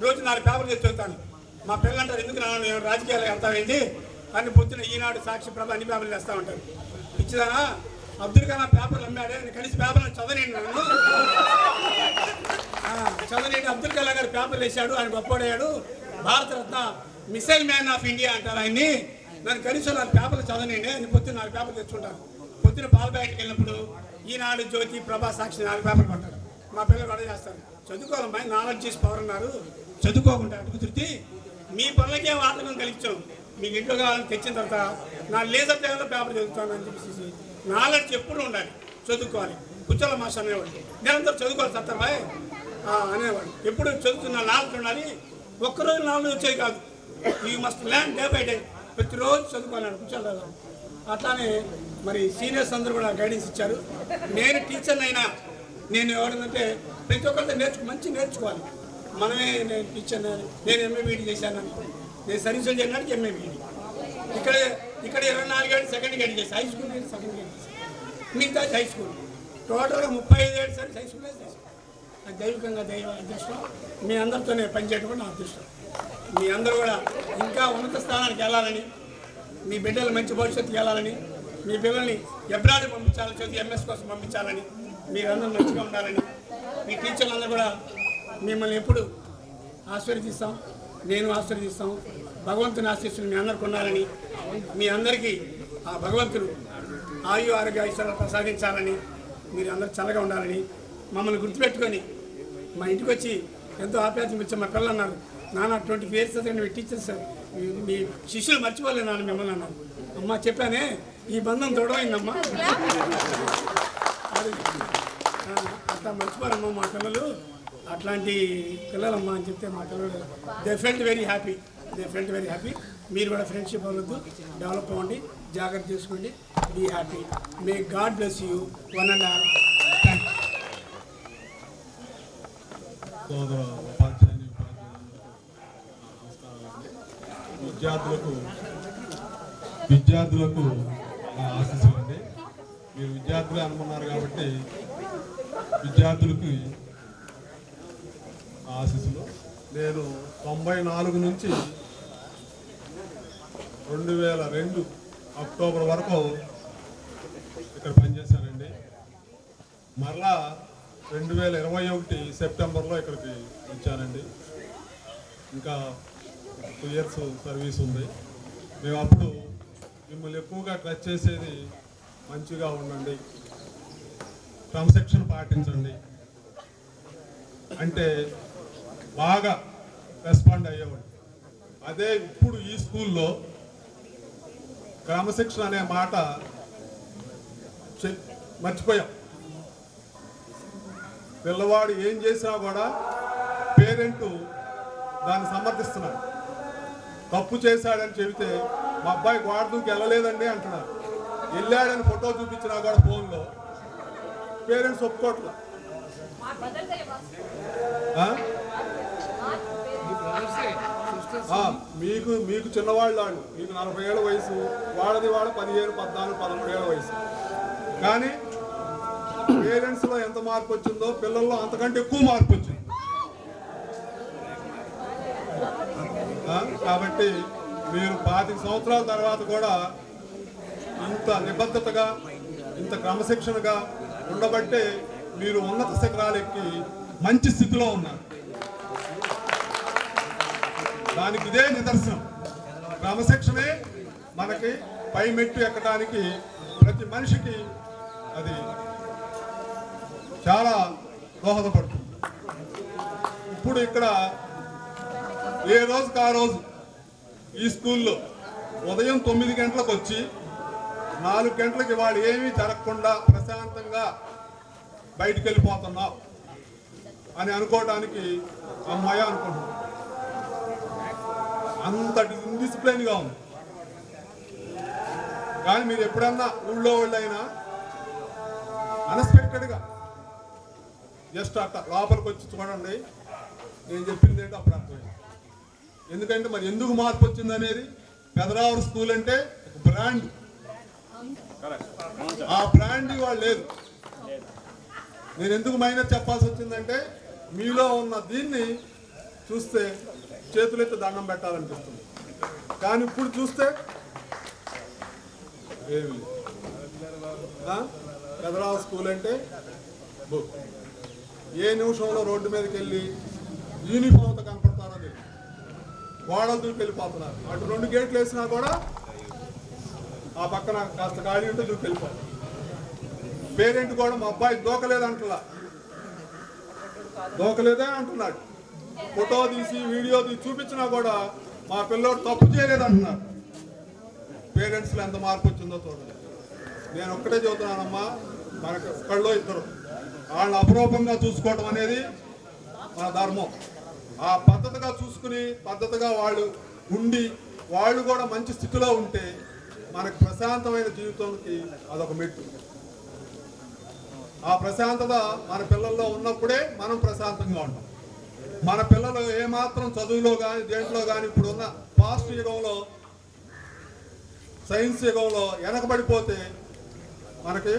రోజు 4 పేపర్లు తెచ్చి చదువుతాను. మా పిల్లలు అంటారు, ఎందుకు నేను రాజకీయాలు వెళ్తావేంటి అని పొద్దున ఈనాడు, సాక్షి, ప్రభ అన్ని పేపర్లు వేస్తూ ఉంటారు. ఇచ్చిదానా అబ్దుల్ కలాం పేపర్లు అమ్మాడే, నేను కలిసి పేపర్లు చదవనండి. నన్ను చదవనండి. అబ్దుల్ కలాం గారు పేపర్లు వేసాడు, ఆయన గొప్పవాడయ్యాడు, Bharat Ratna missile man of India అంటారు ఆయన్ని. నన్ను కనీసం 4 పేపర్లు చదవనండి అని పొద్దున్న 4 పేపర్లు తెచ్చుకుంటాను. పొద్దున పాల బయటకు వెళ్ళినప్పుడు ఈనాడు, జ్యోతి, ప్రభా, సాక్షి 4 పేపర్లు కొంటారు. మా పిల్లలు కూడా చేస్తారు. చదువుకోవాలమ్మా, నాలెడ్జ్ చేసి పవర్ అన్నారు. చదువుకోకుండా అటుకు తిరిగి మీ పనులకే ఆటంకం కలిగించాం. మీకు ఇంట్లో కావాలని తెచ్చిన తర్వాత నా లేజర్ టైంలో పేపర్ చదువుతాను అని చెప్పేసి నాలెడ్జ్ ఎప్పుడు ఉండాలి. చదువుకోవాలి. కుచ్చల మాస్ అనేవాడు, నిరంతరం చదువుకోవాలి సత్తబాయ్ అనేవాడు. ఎప్పుడు చదువుతున్న నాలెడ్జ్ ఉండాలి. ఒక్కరోజు నాలెడ్జ్ వచ్చేది కాదు. You must learn day by day. ప్రతిరోజు చదువుకోవాలని కుచ్చల. అట్లానే మరి సీనియర్స్ అందరూ కూడా గైడెన్స్ ఇచ్చారు. నేను టీచర్ని అయినా నేను ఎవరంటే ప్రతి ఒక్కరితో మంచి నేర్చుకోవాలి. మనమే నేను టీచర్, నేను ఎంఏబీడీ చేశాను అనుకో, నేను సర్వీసులు చేయడానికి ఎంఏబీడీ. ఇక్కడ 24 ఏళ్ళు సెకండ్ గేట్ చేసి హై స్కూల్ సెకండ్ గేట్ చేసి, మిగతా హై స్కూల్ టోటల్గా 35 ఏళ్ళు సరే హై స్కూల్లో చేశాను. అది దైవికంగా దైవ అదృష్టం. మీ అందరితోనే పనిచేయడం కూడా నా అదృష్టం. మీ అందరూ కూడా ఇంకా ఉన్నత స్థానానికి వెళ్ళాలని, మీ బిడ్డలు మంచి భవిష్యత్తుకి వెళ్ళాలని, మీ పిల్లల్ని అబ్రాడ్ పంపించాలని, చదివి ఎంఎస్ కోసం పంపించాలని, మీరందరూ మంచిగా ఉండాలని, మీ టీచర్లందరూ కూడా మిమ్మల్ని ఎప్పుడు ఆశీర్వదిస్తాం, నేను ఆశీర్వదిస్తాం. భగవంతుని ఆశీస్సులు మీ అందరికి ఉండాలని, మీ అందరికీ ఆ భగవంతుడు ఆయు ఆరోగ్య ఐశ్వర్యాలు ప్రసాదించాలని, మీరు అందరూ చల్లగా ఉండాలని, మమ్మల్ని గుర్తుపెట్టుకొని మా ఇంటికి వచ్చి ఎంతో ఆప్యాయత ఇచ్చే మా పిల్లలు అన్నారు, నాన్న 20 years చదివిన మీ టీచర్స్ మీ శిష్యులు మర్చిపోలేదు నాన్న మిమ్మల్ని అన్నారు. అమ్మ చెప్పానే, ఈ బంధం తొడవైందమ్మా, అది అట్లా మర్చిపోరమ్మా మా పిల్లలు. అట్లాంటి పిల్లలమ్మా అని చెప్తే మా పిల్లలు దే ఫెల్ట్ వెరీ హ్యాపీ. మీరు కూడా ఫ్రెండ్షిప్ అవ్వద్దు, డెవలప్ అవ్వండి, జాగ్రత్త చేసుకోండి, be happy. May God bless you. 1.5 సోదర ఉపాధ్యాయుని విద్యార్థులకు ఆశీస్సులు అండి. మీరు విద్యార్థులే అనుకున్నారు కాబట్టి విద్యార్థులకి ఆశీస్సులు. నేను 94 నుంచి 2002 అక్టోబర్ వరకు ఇక్కడ పనిచేశానండి. మరలా 2021 సెప్టెంబర్లో ఇక్కడికి వచ్చానండి. ఇంకా 2 years సర్వీస్ ఉంది. మేము అప్పుడు మిమ్మల్ని ఎక్కువగా టచ్ చేసేది, మంచిగా ఉండండి, క్రమశిక్షణ పాటించండి అంటే బాగా రెస్పాండ్ అయ్యేవాడు. అదే ఇప్పుడు ఈ స్కూల్లో క్రమశిక్షణ అనే మాట మర్చిపోయాం. పిల్లవాడు ఏం చేసినా కూడా పేరెంట్ దాన్ని సమర్థిస్తున్నాడు. తప్పు చేశాడని చెబితే మా అబ్బాయి గోడ దూకి వెళ్ళలేదండి అంటున్నారు. వెళ్ళాడని ఫోటో చూపించినా కూడా ఫోన్లో పేరెంట్స్ ఒప్పుకోవట్లా. మీకు చిన్నవాళ్ళు వాళ్ళు, మీకు 40 ఏళ్ళ వయసు, వాడది 15, 14, 13 ఏళ్ళ వయసు. కానీ పేరెంట్స్లో ఎంత మార్పు వచ్చిందో పిల్లల్లో అంతకంటే ఎక్కువ మార్పు వచ్చింది. కాబట్టి మీరు 25 సంవత్సరాల తర్వాత కూడా ఇంత నిబద్ధతగా, ఇంత క్రమశిక్షణగా ఉండబట్టే మీరు ఉన్నత శిఖరాలు ఎక్కి మంచి స్థితిలో ఉన్నారు. దానికి ఇదే నిదర్శనం. క్రమశిక్షణే మనకి పై మెట్టు ఎక్కడానికి ప్రతి మనిషికి అది చాలా దోహదపడుతుంది. ఇప్పుడు ఇక్కడ ఏ రోజుకి ఆ రోజు ఈ స్కూల్లో ఉదయం 9 గంటలకు వచ్చి 4 గంటలకి వాళ్ళు ఏమీ జరగకుండా ప్రశాంతంగా బయటికి వెళ్ళిపోతున్నాం అని అనుకోవడానికి అమ్మాయ అనుకుంటున్నాం. అంతటి ఇన్డిసిప్లైన్గా ఉంది. కానీ మీరు ఎప్పుడన్నా ఊళ్ళో వాళ్ళైనా అన్ఎక్స్పెక్టెడ్గా జస్ట్ అట్లా లోపలికి వచ్చి చూడండి, నేను చెప్పింది ఏంటో అప్పుడు అర్థమైంది. ఎందుకంటే మరి ఎందుకు మార్పు వచ్చింది అనేది, పెదరావూరు స్కూల్ అంటే ఒక బ్రాండ్, ఆ బ్రాండ్ వాళ్ళు లేదు. నేను ఎందుకు మైనస్ చెప్పాల్సి వచ్చిందంటే, మీలో ఉన్న దీన్ని చూస్తే చేతులెత్తి దండం పెట్టాలనిపిస్తుంది. కానీ ఇప్పుడు చూస్తే ఏమి పెదరావూరు స్కూల్ అంటే ఏ నిమిషంలో రోడ్డు మీదకి వెళ్ళి యూనిఫామ్తో కనపడతారో తెలియదు, గోడలు దూకి వెళ్ళిపోతున్నారు. అటు 2 గేట్లు వేసినా కూడా ఆ పక్కన కాస్త ఖాళీ ఉంటే దూకి వెళ్ళిపోతారు. పేరెంట్ కూడా మా అబ్బాయి దూకలేదే అంటున్నాడు. ఫోటో తీసి వీడియో తీసి చూపించినా కూడా మా పిల్లోడు తప్పు చేయలేదు అంటున్నారు. పేరెంట్స్లో ఎంత మార్పు వచ్చిందో చూడండి. నేను ఒక్కటే చెబుతున్నానమ్మా, మనకు ఒక్కళ్ళో ఇద్దరు వాళ్ళని అపురూపంగా చూసుకోవడం అనేది మన ధర్మం. ఆ పద్ధతిగా చూసుకుని పద్ధతిగా వాళ్ళు ఉండి వాళ్ళు కూడా మంచి స్థితిలో ఉంటే మనకు ప్రశాంతమైన జీవితానికి అదొక మెట్టు. ఆ ప్రశాంతత మన పిల్లల్లో ఉన్నప్పుడే మనం ప్రశాంతంగా ఉంటాం. మన పిల్లలు ఏమాత్రం చదువులో కానీ దేంట్లో కానీ ఇప్పుడున్న ఫాస్ట్ యుగంలో సైన్స్ యుగంలో వెనకబడిపోతే మనకి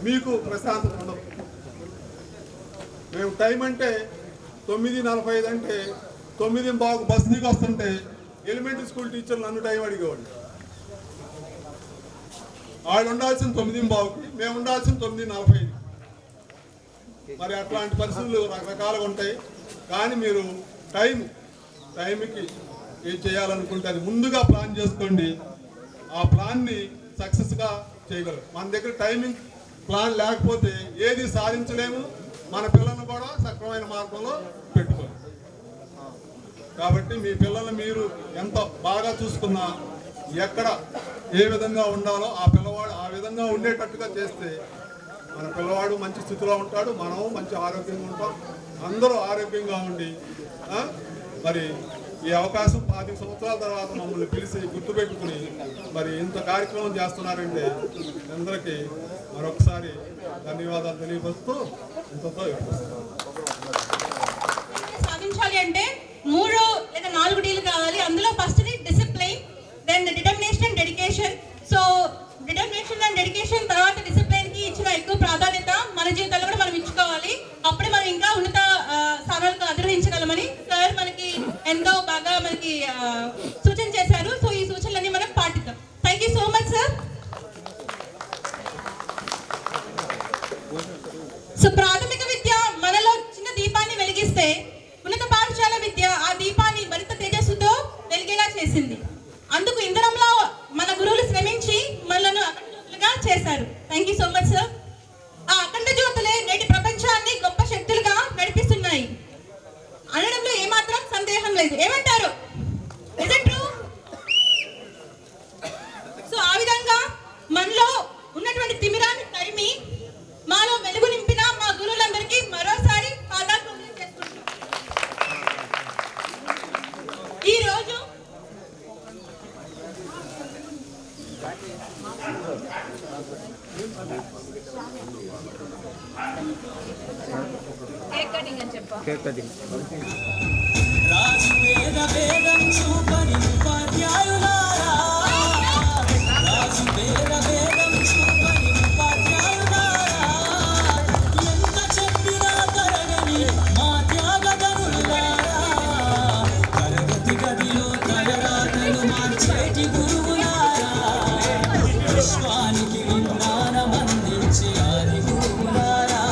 మీకు ప్రశాంతత ఉండదు. మేము టైం అంటే 9:45 అంటే 9:15 బస్ దిగి వస్తుంటే ఎలిమెంటరీ స్కూల్ టీచర్లు నన్ను టైం అడిగేవాళ్ళు. వాళ్ళు ఉండాల్సిన 9:15కి, మేము ఉండాల్సిన 9:45. మరి అట్లాంటి పరిస్థితులు రకరకాలుగా ఉంటాయి. కానీ మీరు టైంకి ఏం చేయాలనుకుంటే అది ముందుగా ప్లాన్ చేసుకోండి. ఆ ప్లాన్ని సక్సెస్గా చేయగలరు. మన దగ్గర టైమింగ్ ప్లాన్ లేకపోతే ఏది సాధించలేము, మన పిల్లలను కూడా సక్రమైన మార్గంలో పెట్టుకోవాలి. కాబట్టి మీ పిల్లల్ని మీరు ఎంత బాగా చూసుకున్నా, ఎక్కడ ఏ విధంగా ఉండాలో ఆ పిల్లవాడు ఆ విధంగా ఉండేటట్టుగా చేస్తే మన పిల్లవాడు మంచి స్థితిలో ఉంటాడు, మనము మంచి ఆరోగ్యంగా ఉంటాం, అందరూ ఆరోగ్యంగా ఉండి మరి ఈ అవకాశం 5 సంవత్సరాల తర్వాత మమ్మల్ని పిలిచి గుర్తుపెట్టుకుని మరి ఇంత కార్యక్రమం చేస్తున్నారంటే అందరికీ మరొకసారి ధన్యవాదాలు తెలియపరుస్తూ ఇంతతో సాధించాలి అంటే 3 లేదా 4 డీలు కావాలి. అందులో first discipline, then determination and dedication. So determination and dedication తర్వాత డిసిప్లైన్ కి ఇచ్చిన ఎక్కువ ప్రాధాన్యత మన జీవితాల్లో కూడా మనం ఇచ్చుకోవాలి. అప్పుడే మనం ఇంకా ఉన్నత స్థానాలకు అధిరోహించగలమని సార్ మనకి ఎంతో బాగా మనకి సూచన చేశారు. సో ఈ సూచనలన్నీ మనం పాటిద్దాం. Thank you so much sir. So ప్రాథమిక విద్య మనలో చిన్న దీపాన్ని వెలిగిస్తే ఉన్నత పాఠశాల విద్య ఆ దీపాన్ని మరింత తేజస్సుతో వెలిగేలా చేసింది. అందుకు ఇంధనంలో మన గురువులు శ్రమించి మనలను అఖండ జ్యోతులుగా చేశారు. Thank you so much sir. ఆ అఖండ జ్యోతులే నేటి ప్రపంచాన్ని గొప్ప శక్తులుగా నడిపిస్తున్నాయి అనడంలో ఏమాత్రం సందేహం లేదు. ఏమంటారు? Is it true? సో ఆ విధంగా మనలో ఉన్నటువంటి తిమిరాన్ని తరిమి మాలో వెలుగు నింపిన మా గురువులందరికీ మరోసారి పాదాభివందనం చేసుకుంటున్నాం. ఈరోజు కేక్ కటింగ్ అని చెప్పా. కేక్ కటింగ్ రాజు వేద వేదం చూపని ఉపాధ్యాయులారా, రాజు వేద వేదం చూపని ఉపాధ్యాయులారా, ఎంత చెప్పినా తరగని మా త్యాగధనులారా, తరగతి గదిలో తలరాతలు మార్చేటి గురువులారా, విశ్వానికి విజ్ఞానం అందించే ఆది గురువులారా.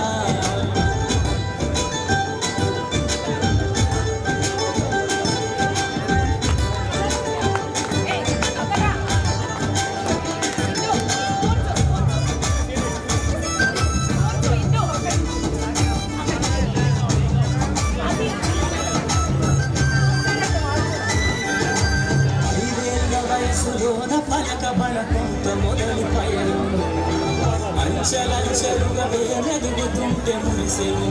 వెతుకుతుంటే మురిసెను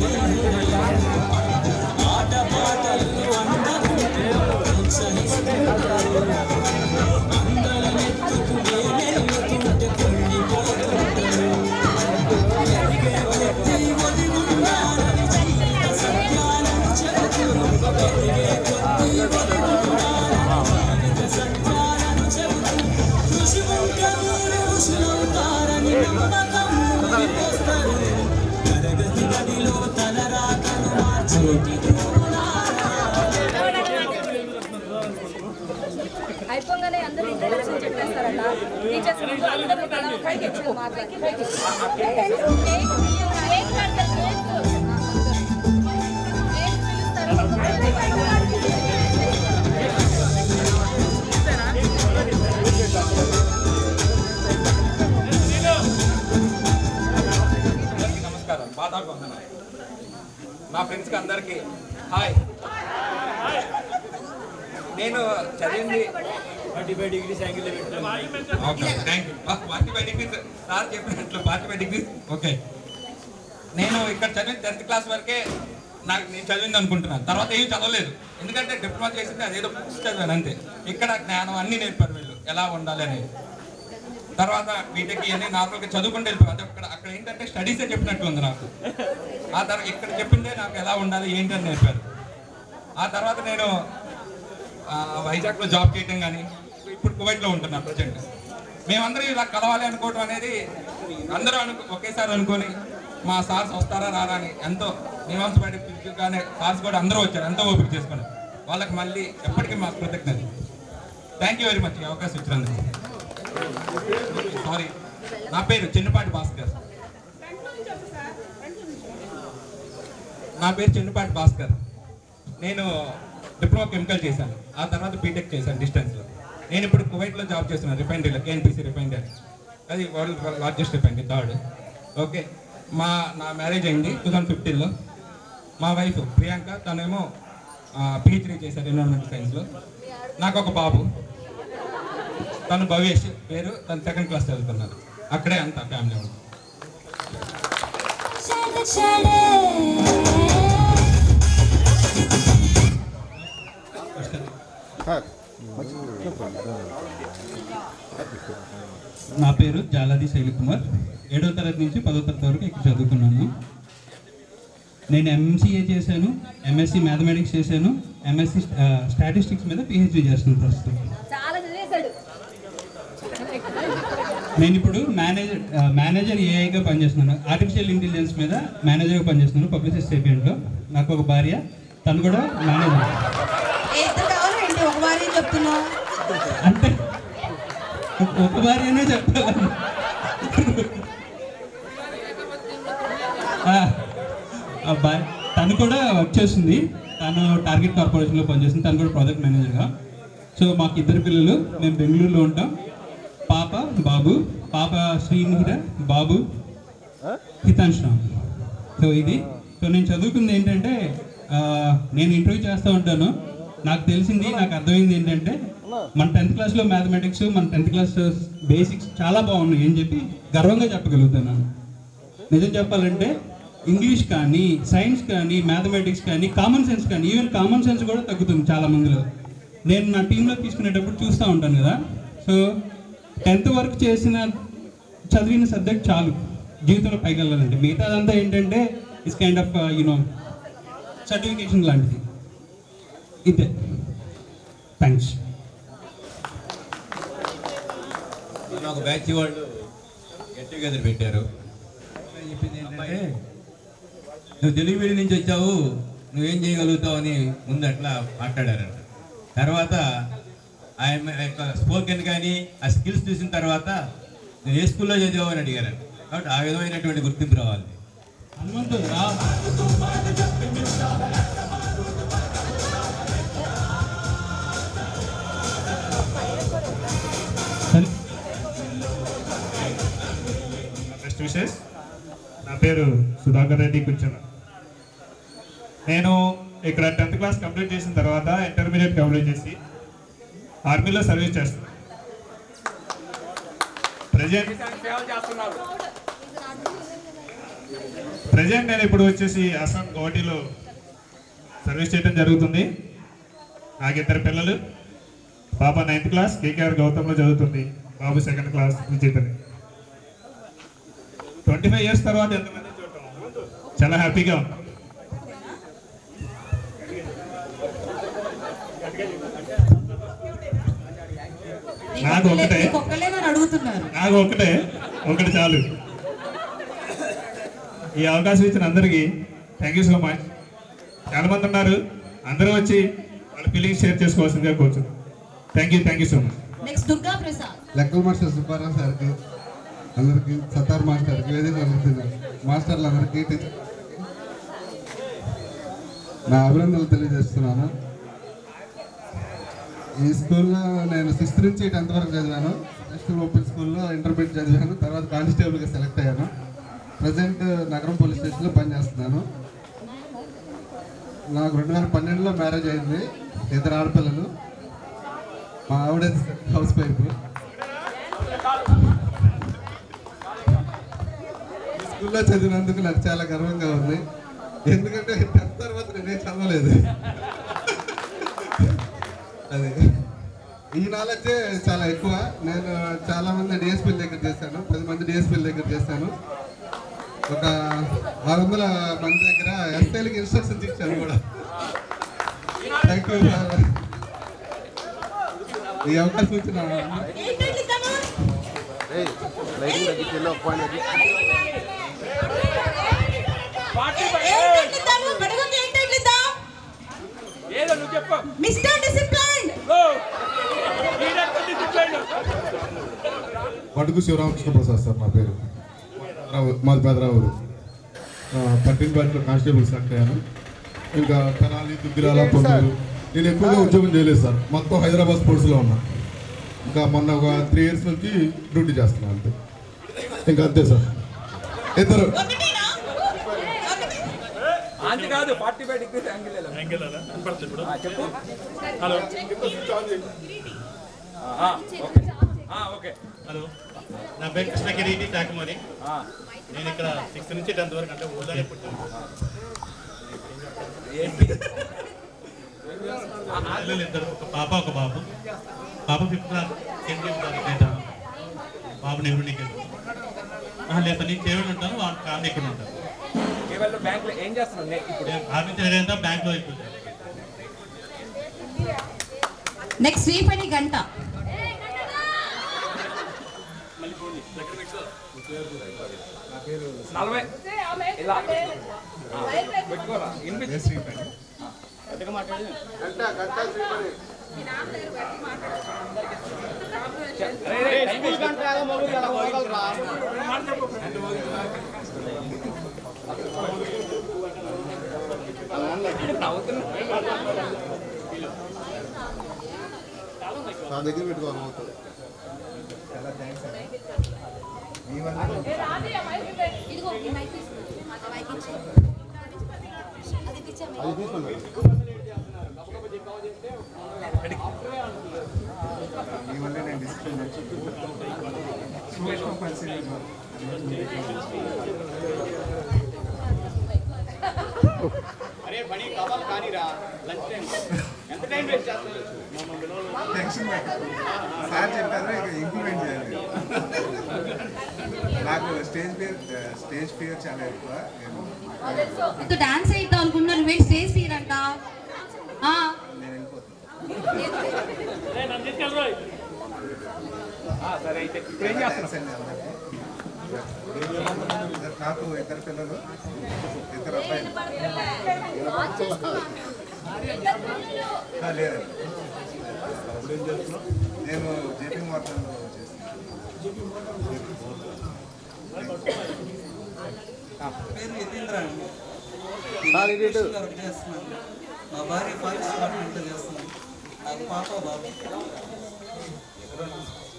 ఆట పాటల్లో అందకుంటే ప్రోత్సహిస్తుంటారు అందరం ఎత్తుకునే వెళ్తుంటే కుళ్ళిపోతుంటారు ఎదిగే కొద్ది ఒదిగున్నారని జీవిత సత్యాలను చెబుతూ ఎదిగే కొద్ది ఒదిగున్నారని జీవిత సత్యాలను చెబుతూ కృషి ఉంటే మీరు ఋషులవుతారని నమ్మకం వస్తారు తరగతి గదిలో తల రాకను మార్చేటి అయిపోగానే అందరూ ఇంట్రడక్షన్ చెప్పేస్తారట టీచర్స్ అందరూ తల ఒకరికి ఇచ్చారు మాట్లాడి నమస్కారం బాధాకు వందనాలు నా ఫ్రెండ్స్కి అందరికీ హాయ్ నేను చదివింది 45 degrees యాంగిల్లో okay thank you 45 degrees sir చెప్పినట్లు 45 degrees ఓకే నేను ఇక్కడ చదివిన 10th క్లాస్ వరకే నేను చదివింది అనుకుంటున్నాను తర్వాత ఏం చదవలేదు ఎందుకంటే డిప్లొమా చేసింది అదేదో బుక్స్ చదివాను అంతే ఇక్కడ జ్ఞానం అన్నీ నేర్పారు వీళ్ళు ఎలా ఉండాలి అనేది తర్వాత బీటెక్ ఇవన్నీ నార్మల్గా చదువుకుంటూ వెళ్ళిపోయాను అక్కడ ఏంటంటే స్టడీసే చెప్పినట్లు ఉంది నాకు ఆ తర్వాత ఇక్కడ చెప్పిందే నాకు ఎలా ఉండాలి ఏంటి అని నేర్పారు ఆ తర్వాత నేను వైజాగ్లో జాబ్ చేయటం కానీ ఇప్పుడు కువైట్లో ఉంటున్నాను ప్రజెంట్ మేమందరూ ఇలా కలవాలి అనుకోవటం అనేది అందరూ ఒకేసారి అనుకొని మా సార్స్ వస్తారా రారా అని ఎంతో నివాసపడి పిలుచుగానే సార్స్ కూడా అందరూ వచ్చారు ఎంతో ఓపిక చేసుకుని వాళ్ళకి మళ్ళీ ఎప్పటికీ మాకు కృతజ్ఞత థ్యాంక్ యూ వెరీ మచ్ ఈ అవకాశం ఇచ్చినందుకు సారీ నా పేరు చిన్నపాటి భాస్కర్ నేను డిప్లొమా కెమికల్ చేశాను ఆ తర్వాత బీటెక్ చేశాను డిస్టెన్స్లో నేను ఇప్పుడు కువైట్లో జాబ్ చేస్తున్నాను రిఫైనరీలో కేఎన్పిసి రిఫైనరీ అది world largest refinery third okay నా మ్యారేజ్ అయింది 2015లో మా వైఫ్ ప్రియాంక తనేమో PhD చేశారు ఎన్విరాన్మెంటల్ సైన్స్లో నాకు ఒక బాబు తను భవేష్ పేరు తను 2nd క్లాస్ చదువుతున్నారు అక్కడే అంతా ఫ్యామిలీ ఉంది నా పేరు జాలాది శైలికుమార్ 7వ తరగతి నుంచి 10వ తరగతి వరకు ఇక్కడ చదువుకున్నాను నేను MCA చేశాను MSc మ్యాథమెటిక్స్ చేశాను MSc స్టాటిస్టిక్స్ మీద PhD చేస్తున్నాను ప్రస్తుతం నేను ఇప్పుడు మేనేజర్ ఏఐగా పనిచేస్తున్నాను ఆర్టిఫిషియల్ ఇంటెలిజెన్స్ మీద మేనేజర్గా పనిచేస్తున్నాను పబ్లిసిటీ సేపియంట్లో నాకు ఒక భార్య తను కూడా మేనేజర్ అంటే ఒక భార్యనే చెప్పాలి తను కూడా వర్క్ చేస్తుంది తను టార్గెట్ కార్పొరేషన్లో పనిచేస్తుంది తను కూడా ప్రాజెక్ట్ మేనేజర్గా సో మాకు 2 పిల్లలు మేము బెంగళూరులో ఉంటాం పాప బాబు పాప శ్రీనిహిర బాబు హితాంశ్ రామ్ సో నేను చదువుకుంది ఏంటంటే నేను ఇంటర్వ్యూ చేస్తూ ఉంటాను నాకు తెలిసింది నాకు అర్థమైంది ఏంటంటే మన 10th క్లాస్లో మ్యాథమెటిక్స్ మన 10th క్లాస్ బేసిక్స్ చాలా బాగున్నాయి అని చెప్పి గర్వంగా చెప్పగలుగుతున్నాను నిజం చెప్పాలంటే ఇంగ్లీష్ కానీ సైన్స్ కానీ మ్యాథమెటిక్స్ కానీ కామన్ సెన్స్ కానీ ఈవెన్ కామన్ సెన్స్ కూడా తగ్గుతుంది చాలా మందిలో నేను నా టీంలో తీసుకునేటప్పుడు చూస్తూ ఉంటాను కదా సో 10th వరకు చదివిన సబ్జెక్ట్ చాలు జీవితంలో పైకి వెళ్ళాలంటే మిగతాదంతా ఏంటంటే ఇస్ కైండ్ ఆఫ్ సర్టిఫికేషన్ లాంటిది ఇదే థ్యాంక్స్ ఒక బ్యాచ్ వాళ్ళు గెట్ టుగెదర్ పెట్టారు చెప్పింది ఏంటంటే నువ్వు తెలుగు మీడియం నుంచి వచ్చావు నువ్వేం చేయగలుగుతావు అని ముందు అట్లా మాట్లాడారంట తర్వాత ఆయన యొక్క స్పోకెన్ కానీ ఆ స్కిల్స్ చూసిన తర్వాత నువ్వు ఏ స్కూల్లో చదివావు అని అడిగారంట కాబట్టి ఆ విధమైనటువంటి గుర్తింపు రావాలి బెస్ట్ విషెస్ నా పేరు సుధాకర్ రెడ్డి కూర్చున్న నేను ఇక్కడ 10th క్లాస్ కంప్లీట్ చేసిన తర్వాత ఇంటర్మీడియట్ కంప్లీట్ చేసి ఆర్మీలో సర్వీస్ చేస్తున్నాను ప్రజెంట్ నేను ఇప్పుడు వచ్చేసి అస్సాం గౌహటిలో సర్వీస్ చేయడం జరుగుతుంది. నాకు 2 పిల్లలు. పాప 9th క్లాస్ కేకేఆర్ గౌతంలో చదువుతుంది, బాబు 2nd క్లాస్ విజేతని. 25 years తర్వాత ఎంతమంది చూడటం చాలా హ్యాపీగా ఉంది. నాకు ఒకటి చాలు. ఈ అవకాశం ఇచ్చిన అందరికీ థ్యాంక్ యూ సో మచ్. చాలా మంది ఉన్నారు, అందరూ వచ్చి వాళ్ళ ఫీలింగ్స్ షేర్ చేసుకోవాల్సిందిగా కోరుచున్నాను. Thank you so much. లెక్కల మాస్టర్ సుబ్బారావు సార్కి, అందరికీ సత్తార్ మాస్టర్కి, వేదిక మాస్టర్లు అందరికీ నా అభినందనలు తెలియజేస్తున్నాను. ఈ స్కూల్లో నేను 6th నుంచి 10th వరకు చదివాను. నెక్స్ట్ ఓపెన్ స్కూల్లో ఇంటర్మీడియట్ చదివాను. తర్వాత కానిస్టేబుల్గా సెలెక్ట్ అయ్యాను. ప్రజెంట్ నగరం పోలీస్ స్టేషన్లో పనిచేస్తున్నాను. నాకు 2012లో మ్యారేజ్ అయింది. 2 ఆడపిల్లలు. మా ఆవిడ హౌస్ వైఫ్. స్కూల్లో చదివినందుకు నాకు చాలా గర్వంగా ఉంది. ఎందుకంటే 10th తర్వాత నేనేం చదవలేదు. అదే ఈ నాలెడ్జే చాలా ఎక్కువ. నేను చాలామంది డిఎస్పీల దగ్గర చేశాను, 10 మంది డిఎస్పీల దగ్గర చేశాను. ఒక 600 మంది దగ్గర ఎస్ఐలకి ఇన్స్ట్రక్షన్స్ ఇచ్చాను కూడా. Thank you. ఈ అవకాశం ఇచ్చిన పడుగు శివరామకృష్ణ ప్రసాద్ సార్ నా పేరు. మాది పెదరావూరు. 13 బ్యాచ్లో కానిస్టేబుల్ సెలెక్ట్ అయ్యాను. ఇంకా తెనాలి, దుగ్గిరాల, పొందూరు. నేను ఎక్కువగా ఉద్యోగం చేయలేదు సార్. మొత్తం హైదరాబాద్ స్పోర్ట్స్లో ఉన్నా. ఇంకా మొన్న ఒక 3 years నుంచి డ్యూటీ చేస్తున్నాను అంతే. ఇంకా అంతే సార్. ఇద్దరు కాదు 45 degrees యాంగిల్ చెప్పు. Hello okay. హలో, నా పేరు కృష్ణగిరి టాకమరి. నేను ఇక్కడ 6th నుంచి 10th వరకు అంటే ఊళ్ళోనే పుట్టాను. పిల్లలు ఇద్దరు, ఒక పాప ఒక బాబు. పాప 5th క్లాస్ బాబు నెహ్రూ లేదు సార్, నేను కేవలం ఉంటాను, వాళ్ళ ఫ్యామిలీ ఇక్కడ ఉంటాను. బ్యాంక్లో ఏం చేస్తున్నాను ఇప్పుడు? ఆఫీస్ బ్యాంక్లో ఎక్కువ. నెక్స్ట్ శ్రీపణి గంట. నా దగ్గర పెట్టుకోవాలి అవుతుంది. చాలా థ్యాంక్స్ అండి. మీ వల్ల అది తీసుకోండి. మీ వల్ల నేను డిసిప్లిన్ సూక్ష్మ పరిశీలన అరే పని కావాలి కానీ రా లంచ్ టైం ఎంత టైం వేస్ట్ చేస్తారు? టెన్షన్ సార్ చెప్పారు, ఇక ఇంప్లిమెంట్ చేయాలి. నాకు స్టేజ్ ఫియర్ చాలా ఎక్కువ. డాన్స్ అయిద్దాం అనుకున్నాను, వెయిట్ స్టేజ్ ఫియర్ అంట. నేను వెళ్ళిపోతాను. సరే అయితే ఇప్పుడు ఏం చేస్తాను? నాకు 2 పిల్లలు, 2 అబ్బాయిలు. లేదు, నేను జేపీ మార్టన్లో పేరు యతీంద్ర అండి. చేస్తున్నాను. మా భార్య ఫారెస్ట్ డిపార్ట్మెంట్లో చేస్తున్నాను. నాకు పాప బాబు.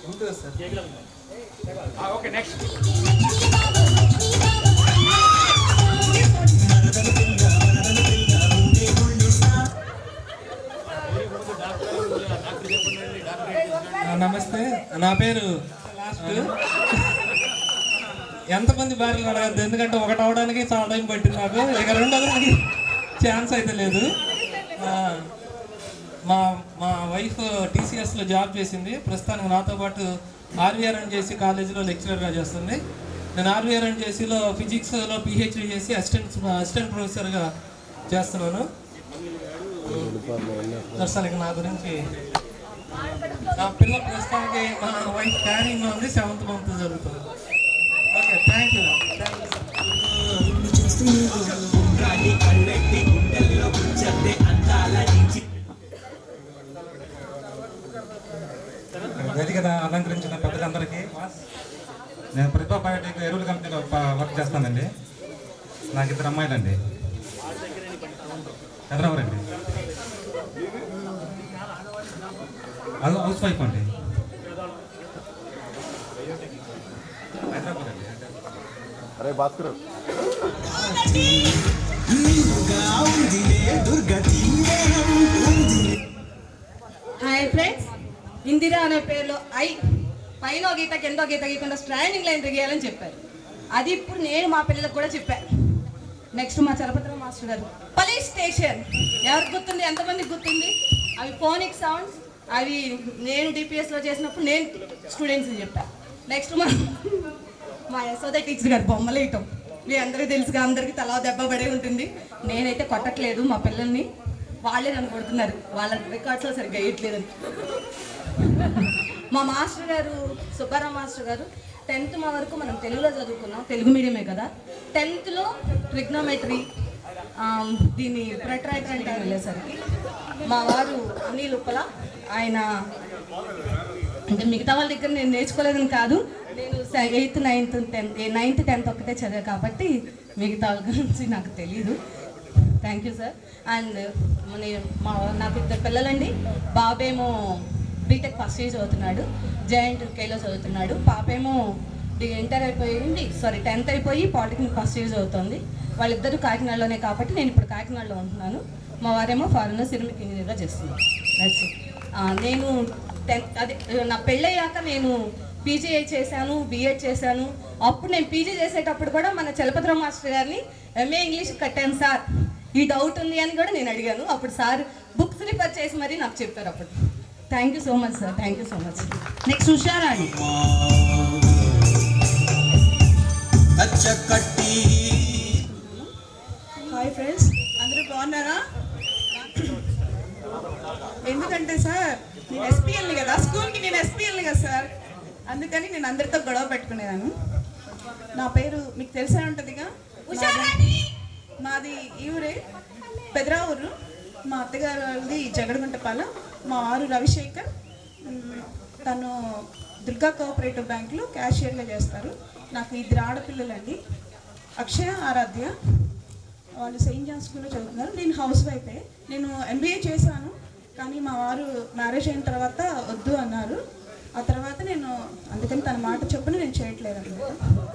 ఉంటుంది సార్. Okay next. నమస్తే, నా పేరు ఎంతమంది భార్యలు అడగద్దు, ఎందుకంటే ఒకటి అవడానికి చాలా టైం పట్టింది నాకు. ఇక రెండోదానికి ఛాన్స్ అయితే లేదు. మా వైఫ్ టీసీఎస్లో జాబ్ చేసింది. ప్రస్తుతానికి నాతో పాటు ఆర్వీఆర్ఎన్జేసీ కాలేజీలో లెక్చరర్గా చేస్తుంది. నేను ఆర్వీఆర్ఎన్జేసీలో ఫిజిక్స్లో పిహెచ్డీ చేసి అసిస్టెంట్ ప్రొఫెసర్గా చేస్తున్నాను. ప్రస్తుతానికి నా గురించి నా పిల్లల ప్రస్తుతానికి మా వైఫ్ క్యారింగ్ ఉంది, 7th month జరుగుతుంది. Okay, thank you. వేదిక అలంకరించిన పెద్దలందరికీ, నేను ప్రతిభా బయోటెక్ ఎరువుల కంపెనీలో వర్క్ చేస్తానండి. నాకు 2 అమ్మాయిలండి. ఎదరవరండి, అది హౌస్ వైఫ్ అండి. హైదరాబాద్ అండి. అరే భాస్కర్, హాయ్ ఫ్రెండ్స్, ఇందిరా అనే పేరులో పైన గీత కింద గీత గీకుండా స్ట్రాండింగ్ లైన్ గీయాలని చెప్పారు. అది ఇప్పుడు నేను మా పిల్లలకు కూడా చెప్పాను. నెక్స్ట్ మా చలపతిరావు మాస్టర్ గారు పోలీస్ స్టేషన్ ఎవరికి గుర్తుంది, ఎంతమందికి గుర్తుంది? అవి ఫోనిక్ సౌండ్స్, అవి నేను డిపిఎస్లో చేసినప్పుడు నేను స్టూడెంట్స్ చెప్పాను. నెక్స్ట్ మా యశోద టీచర్ గారు బొమ్మలు వేయటం మీ అందరికీ తెలుసుగా, అందరికీ తలా దెబ్బ పడే ఉంటుంది. నేనైతే కొట్టట్లేదు మా పిల్లల్ని, వాళ్ళే నన్ను కొడుతున్నారు, వాళ్ళ రికార్డ్స్లో సరిగ్గా వేయట్లేదని. మా మాస్టర్ గారు సుబ్బారావు మాస్టర్ గారు 10th మా వరకు మనం తెలుగులో చదువుకున్నాం, తెలుగు మీడియమే కదా. 10thలో ట్రిగ్నోమెట్రీ దీన్ని ప్రొట్రాక్టర్ అంటే వెళ్ళేసరికి మా వారు అనిల్ ఉప్పల, ఆయన అంటే మిగతా వాళ్ళ దగ్గర నేను నేర్చుకోలేదని కాదు, నేను 8th 9th 10th ఒక్కటే చదివా కాబట్టి మిగతా వాళ్ళ గురించి నాకు తెలీదు. Thank you sir. అండ్ నాకు 2 పిల్లలండి. బాబేమో బీటెక్ ఫస్ట్ ఇయర్ చదువుతున్నాడు, JNTKలో చదువుతున్నాడు. పాపేమో ఇంటర్ అయిపోయింది, 10th అయిపోయి పాలిటెక్నిక్ ఫస్ట్ ఇయర్ చదువుతుంది. వాళ్ళిద్దరూ కాకినాడలోనే కాబట్టి నేను ఇప్పుడు కాకినాడలో ఉంటున్నాను. మా వారేమో ఫారెన్లో సిరమిక్ ఇంజనీర్గా చేస్తున్నాను. నేను నా పెళ్ళయ్యాక నేను పీజీఐ చేశాను, బీఎడ్ చేశాను. అప్పుడు నేను పీజీ చేసేటప్పుడు కూడా మన చలపతిరావు మాస్టర్ గారిని MA ఇంగ్లీష్ కట్టాను సార్, ఈ డౌట్ ఉంది అని కూడా నేను అడిగాను. అప్పుడు సార్ బుక్స్ రిఫర్ చేసి మరీ నాకు చెప్పారు అప్పుడు. Thank you so much sir, thank you so much. Next Usharani. Hi friends, అందరూ బాగున్నారా? ఎందుకంటే సార్ నేను ఎస్పీఎల్ని కదా, స్కూల్కి నేను ఎస్పీఎల్ని కదా సార్, అందుకని నేను అందరితో గొడవ పెట్టుకునేదాను. నా పేరు మీకు తెలిసే ఉంటుందిగా, మాది ఈ ఊరే పెదరావూరు. మా అత్తగారు వాళ్ళది జగడగుంటపాల. మా వారు రవిశేఖర్, తను దుర్గా కోఆపరేటివ్ బ్యాంక్లో క్యాషియర్గా చేస్తారు. నాకు 2 ఆడపిల్లలండి, అక్షయ, ఆరాధ్య. వాళ్ళు సెయింట్ జాన్ స్కూల్లో చదువుతున్నారు. నేను హౌస్ వైఫే. నేను MBA చేశాను, కానీ మా వారు మ్యారేజ్ అయిన తర్వాత వద్దు అన్నారు. ఆ తర్వాత నేను అందుకని తన మాట చెప్పుని నేను చేయట్లేదు అనమాట.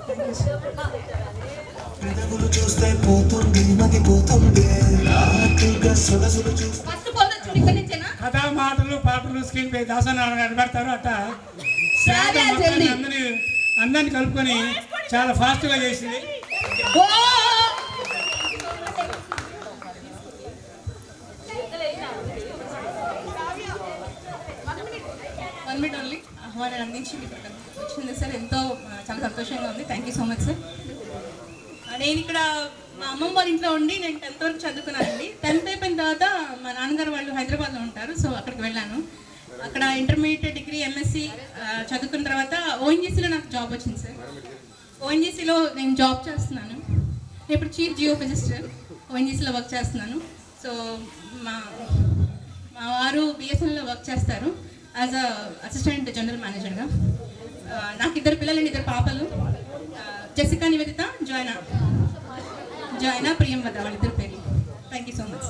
Thank you sir. కథ మాటలు పాటలు స్క్రీన్ పై దాసనారాయణ గారు పెడతారు. అట్లా అందరిని కలుపుకొని చాలా ఫాస్ట్గా చేసింది. అవార్డు అందించి వచ్చింది సార్, ఎంతో చాలా సంతోషంగా ఉంది. Thank you so much sir. నేను ఇక్కడ మా అమ్మమ్మ వాళ్ళ ఇంట్లో ఉండి నేను 10th వరకు చదువుకున్నానండి. 10th అయిపోయిన తర్వాత మా నాన్నగారు వాళ్ళు హైదరాబాద్లో ఉంటారు, సో అక్కడికి వెళ్ళాను. అక్కడ ఇంటర్మీడియట్, డిగ్రీ, MSc చదువుకున్న తర్వాత ONGCలో నాకు జాబ్ వచ్చింది సార్. ONGCలో నేను జాబ్ చేస్తున్నాను. నేను ఇప్పుడు చీఫ్ జియోఫిజిస్ట్ ONGCలో వర్క్ చేస్తున్నాను. సో మా వారు BSNLలో వర్క్ చేస్తారు యాజ్ అసిస్టెంట్ జనరల్ మేనేజర్గా. నాకు 2 పిల్లలండి, 2 పాపలు, జెసికా నివేదిత, జాయినా ప్రియంవద, వాళ్ళిద్దరు పేర్లు. Thank you so much.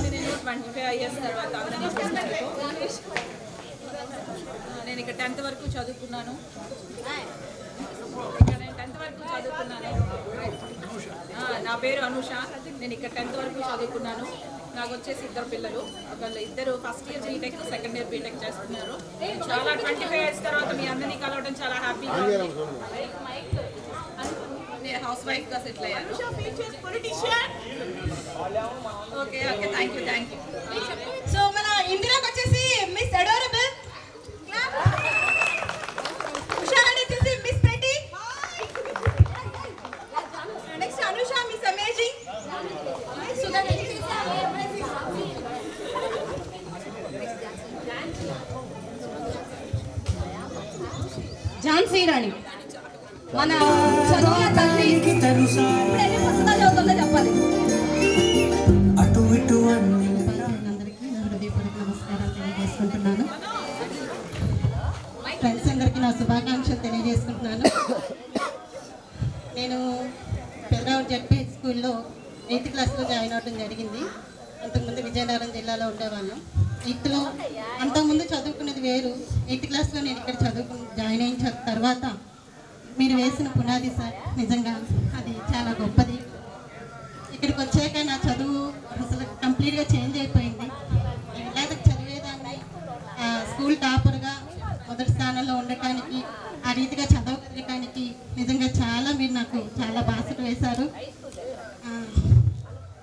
నేను 25 years తర్వాత నేను ఇక్కడ 10th వరకు చదువుకున్నాను. నా పేరు అనుష. నేను ఇక్కడ 10th వరకు చదువుకున్నాను. నాకు వచ్చేసి 2 పిల్లలు. ఇద్దరు first year BTech, second year BTech చేస్తున్నారు. చాలా 25 ఇయర్స్ తర్వాత మీ అందరినీ కలవడం చాలా హ్యాపీగా ఉంది. నేను హౌస్ వైఫ్గా సెటిల్ అయ్యాను. Okay okay, thank you. So మన ఇందిరాకి వచ్చేసి మిస్ అడోరబుల్, ఉషారాణి వచ్చేసి miss pretty, next Anusha miss amazing, Jhansi Rani మన చదువు తల్లి. ఇప్పుడు ఎన్ని పుస్తకాలు చదువుతుందో చెప్పాలి. అందరికీ నా హృదయపూర్వక నమస్కారాలు తెలియజేసుకుంటున్నాను. ఫ్రెండ్స్ అందరికీ నా శుభాకాంక్షలు తెలియజేసుకుంటున్నాను. నేను పెద్దరావు జడ్పీ స్కూల్లో 8th క్లాస్లో జాయిన్ అవ్వడం జరిగింది. అంతకుముందు విజయనగరం జిల్లాలో ఉండేవాళ్ళం. 8th అంతకుముందు చదువుకునేది వేరు. 8th క్లాస్లో నేను ఇక్కడ జాయిన్ అయిన తర్వాత మీరు వేసిన పునాది సార్, నిజంగా అది చాలా గొప్పది. ఇక్కడికి వచ్చాక నా చదువు అసలు కంప్లీట్గా చేంజ్ అయిపోయింది. ఇలాగ చదివేదాన్ని స్కూల్ టాపర్గా మొదటి స్థానంలో ఉండటానికి, ఆ రీతిగా చదవగలగటానికి నిజంగా మీరు నాకు చాలా బాసట వేశారు.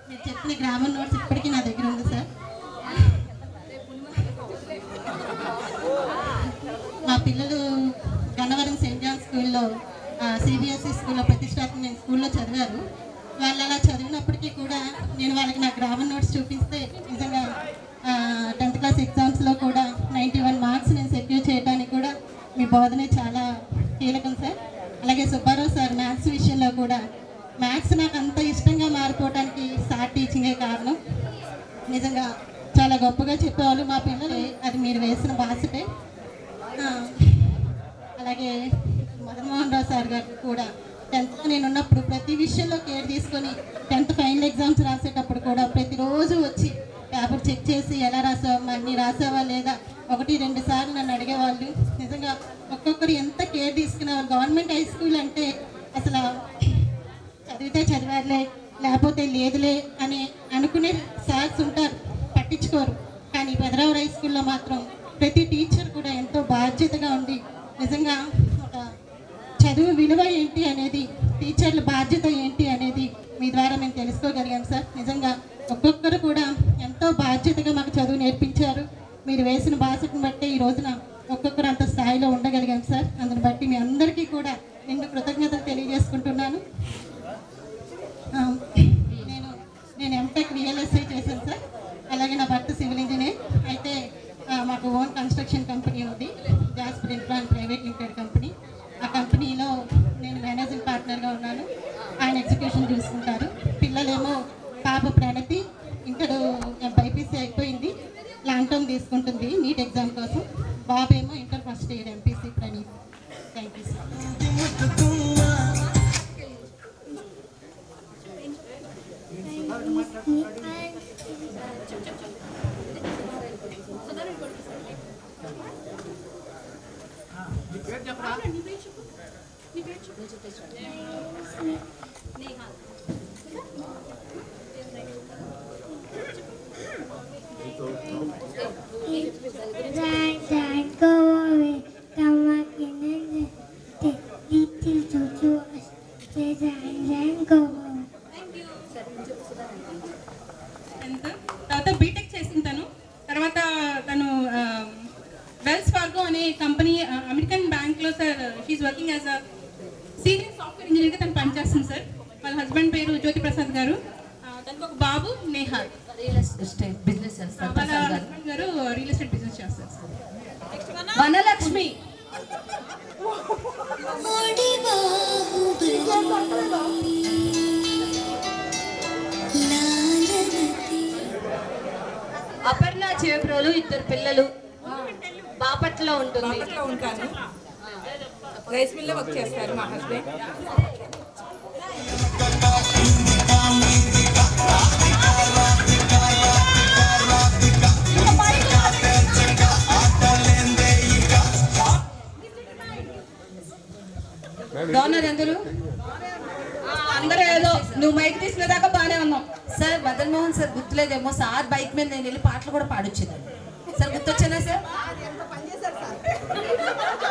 మీరు చెప్పిన గ్రామర్ నోట్స్ ఇప్పటికీ నా దగ్గర ఉంది సార్. మా పిల్లలు గన్నవరం సెయింట్ జాన్ స్కూల్లో సిబిఎస్ఈ స్కూల్లో ప్రతిష్టాత్మక స్కూల్లో చదివారు. వాళ్ళు అలా చదివినప్పటికీ కూడా నేను వాళ్ళకి నా గ్రామర్ నోట్స్ చూపిస్తే నిజంగా 10th క్లాస్ ఎగ్జామ్స్లో కూడా 91 మార్క్స్ నేను సెక్యూర్ చేయడానికి కూడా మీ బోధనే చాలా కీలకం సార్. అలాగే సుబ్బారావు సార్ మ్యాథ్స్ విషయంలో కూడా మ్యాథ్స్ నాకు అంత ఇష్టంగా మారిపోవడానికి సార్ టీచింగే కారణం. నిజంగా చాలా గొప్పగా చెప్పేవాళ్ళు మా పిల్లలు. అది మీరు వేసిన బాసటే. అలాగే మదన్మోహన్ రావు సార్ గారు కూడా 10th నేను ఉన్నప్పుడు ప్రతి విషయంలో కేర్ తీసుకొని 10th ఫైనల్ ఎగ్జామ్స్ రాసేటప్పుడు కూడా ప్రతిరోజు వచ్చి పేపర్ చెక్ చేసి ఎలా రాసావమ్మా, అన్నీ రాసావా లేదా 1-2 సార్లు నన్ను అడిగేవాళ్ళు. నిజంగా ఒక్కొక్కరు ఎంత కేర్ తీసుకునేవాళ్ళు. గవర్నమెంట్ హై స్కూల్ అంటే అసలు చదివితే చదివారులే లేకపోతే లేదులే అని అనుకునే సార్స్ ఉంటారు, పట్టించుకోరు. కానీ పెదరావు హై స్కూల్లో మాత్రం ప్రతి టీచర్ కూడా ఎంతో బాధ్యతగా ఉండి నిజంగా ఒక చదువు విలువ ఏంటి అనేది, టీచర్ల బాధ్యత ఏంటి అనేది మీ ద్వారా మేము తెలుసుకోగలిగాం సార్. నిజంగా ఒక్కొక్కరు కూడా ఎంతో బాధ్యతగా మాకు చదువు నేర్పించారు. మీరు వేసిన బాధ్యతను బట్టి ఈ రోజున ఒక్కొక్కరు అంత స్థాయిలో ఉండగలిగాం సార్. అందుని బట్టి మీ అందరికీ కూడా నిన్ను కృతజ్ఞతలు తెలియజేసుకుంటున్నాను. నేను ఎంటెక్ విఎల్ఎస్ఐ చేశాను సార్. అలాగే నా భర్త సివిల్ ఇంజనీర్. అయితే మాకు ఓన్ కన్స్ట్రక్షన్ కంపెనీ ఉంది, Jasper infra and private limited company. ఆ కంపెనీలో నేను మేనేజింగ్ పార్ట్నర్గా ఉన్నాను. ఆయన ఎగ్జిక్యూషన్ చూసుకుంటారు. పిల్లలేమో పాప ప్రణతి ఇంటర్ బైపీసీ అయిపోయింది, లాంగ్ టర్మ్ తీసుకుంటుంది నీట్ ఎగ్జామ్ కోసం. బాబు ఏమో inter first year MPC Praneeth. Thank you sir. తర్వాత బీటెక్ చేసిన తర్వాత తను వెల్స్ ఫార్గో అనే కంపెనీ అమెరికన్ బ్యాంక్లో sir she's working as a senior software ఇంజనీర్గా తను పనిచేస్తుంది సార్. వాళ్ళ హస్బెండ్ పేరు జ్యోతి ప్రసాద్ గారు. తనకు ఒక బాబు నేహార్. రియల్ ఎస్టేట్ బిజినెస్ చేస్తారు. వాళ్ళ హస్బెండ్ గారు రియల్ ఎస్టేట్ బిజినెస్ చేస్తారు సార్. వనలక్ష్మి అపర్ణ చేబ్రోలు, 2 పిల్లలు, బాపట్ల ఉంటుంది. ఉంటాను. రైస్ మిల్లో వర్క్ చేస్తారు మా హస్బెండ్. డోనర్ అందరూ అందరూ ఏదో నువ్వు మైక్ తీసుకునే దాకా బాగానే ఉన్నాం సార్. మదన్ మోహన్ సార్ గుర్తులేదేమో, సార్ బైక్ మీద నేను వెళ్ళి పాటలు కూడా పాడొచ్చేదాన్ని సార్. గుర్తొచ్చానా సార్?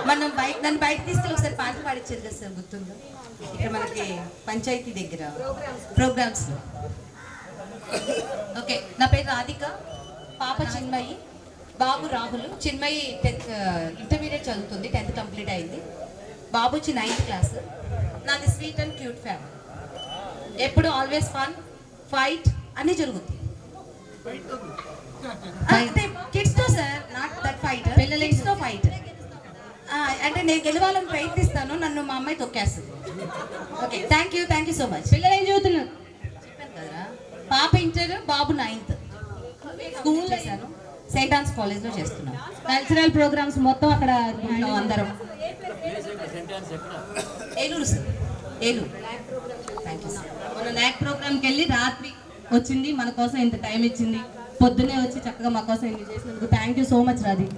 మనం నన్ను బయట తీసుకెళ్ళి ఒకసారి పాటలు పాడిచ్చేది కదా సార్, గుర్తుందా? ఇక్కడ మనకి పంచాయతీ దగ్గర ప్రోగ్రామ్స్. ఓకే, నా పేరు రాధిక, పాప చిన్మయి, బాబు రాహుల్. చిన్మయి 10th ఇంటర్మీడియట్ చదువుతుంది, 10th కంప్లీట్ అయింది. బాబు వచ్చి 9th క్లాస్. నాది స్వీట్ అండ్ క్యూట్ ఫ్యామిలీ. ఎప్పుడు ఆల్వేస్ ఫన్, ఫైట్ అన్నీ జరుగుతుంది. అంటే కిడ్స్తో సార్, నాట్ దట్ ఫైట్, కిడ్స్తో ఫైట్. అంటే నేను గెలవాలని ప్రయత్నిస్తాను, నన్ను మా అమ్మాయి తొక్కేస్తుంది. Okay, thank you so much. పిల్లలు ఏం చదువుతున్నారు? చెప్పాను కదా, పాప ఇంటర్, బాబు 9th. స్కూల్ చేశాను, సెయింట్ ఆన్స్ కాలేజ్లో చేస్తున్నాను. కల్చరల్ ప్రోగ్రామ్స్ మొత్తం అక్కడ అందరం. Eluru sir, Eluru. Thank you sir. మన నాక్ ప్రోగ్రామ్కి వెళ్ళి రాత్రి వచ్చింది, మన కోసం ఇంత టైం ఇచ్చింది, పొద్దున్నే వచ్చి చక్కగా మా కోసం ఇన్ని చేసినందుకు thank you so much Radhi.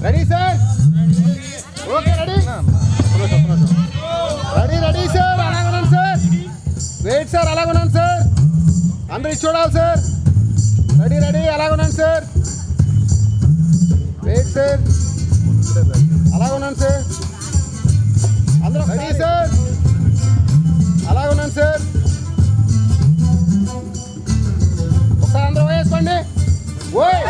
Ready sir? Okay, ready sir. అలాగన్నాను సార్. వెయిట్ సార్, అలాగన్నాను సార్. అందరూ చూడాలి సార్. రెడీ అలాగన్నాను సార్. వెయిట్ సార్, అలాగన్నాను సార్. అందరూ రెడీ సార్, అలాగన్నాను సార్. ఒకసారి అందరూ వేసుకోండి. ఓయ్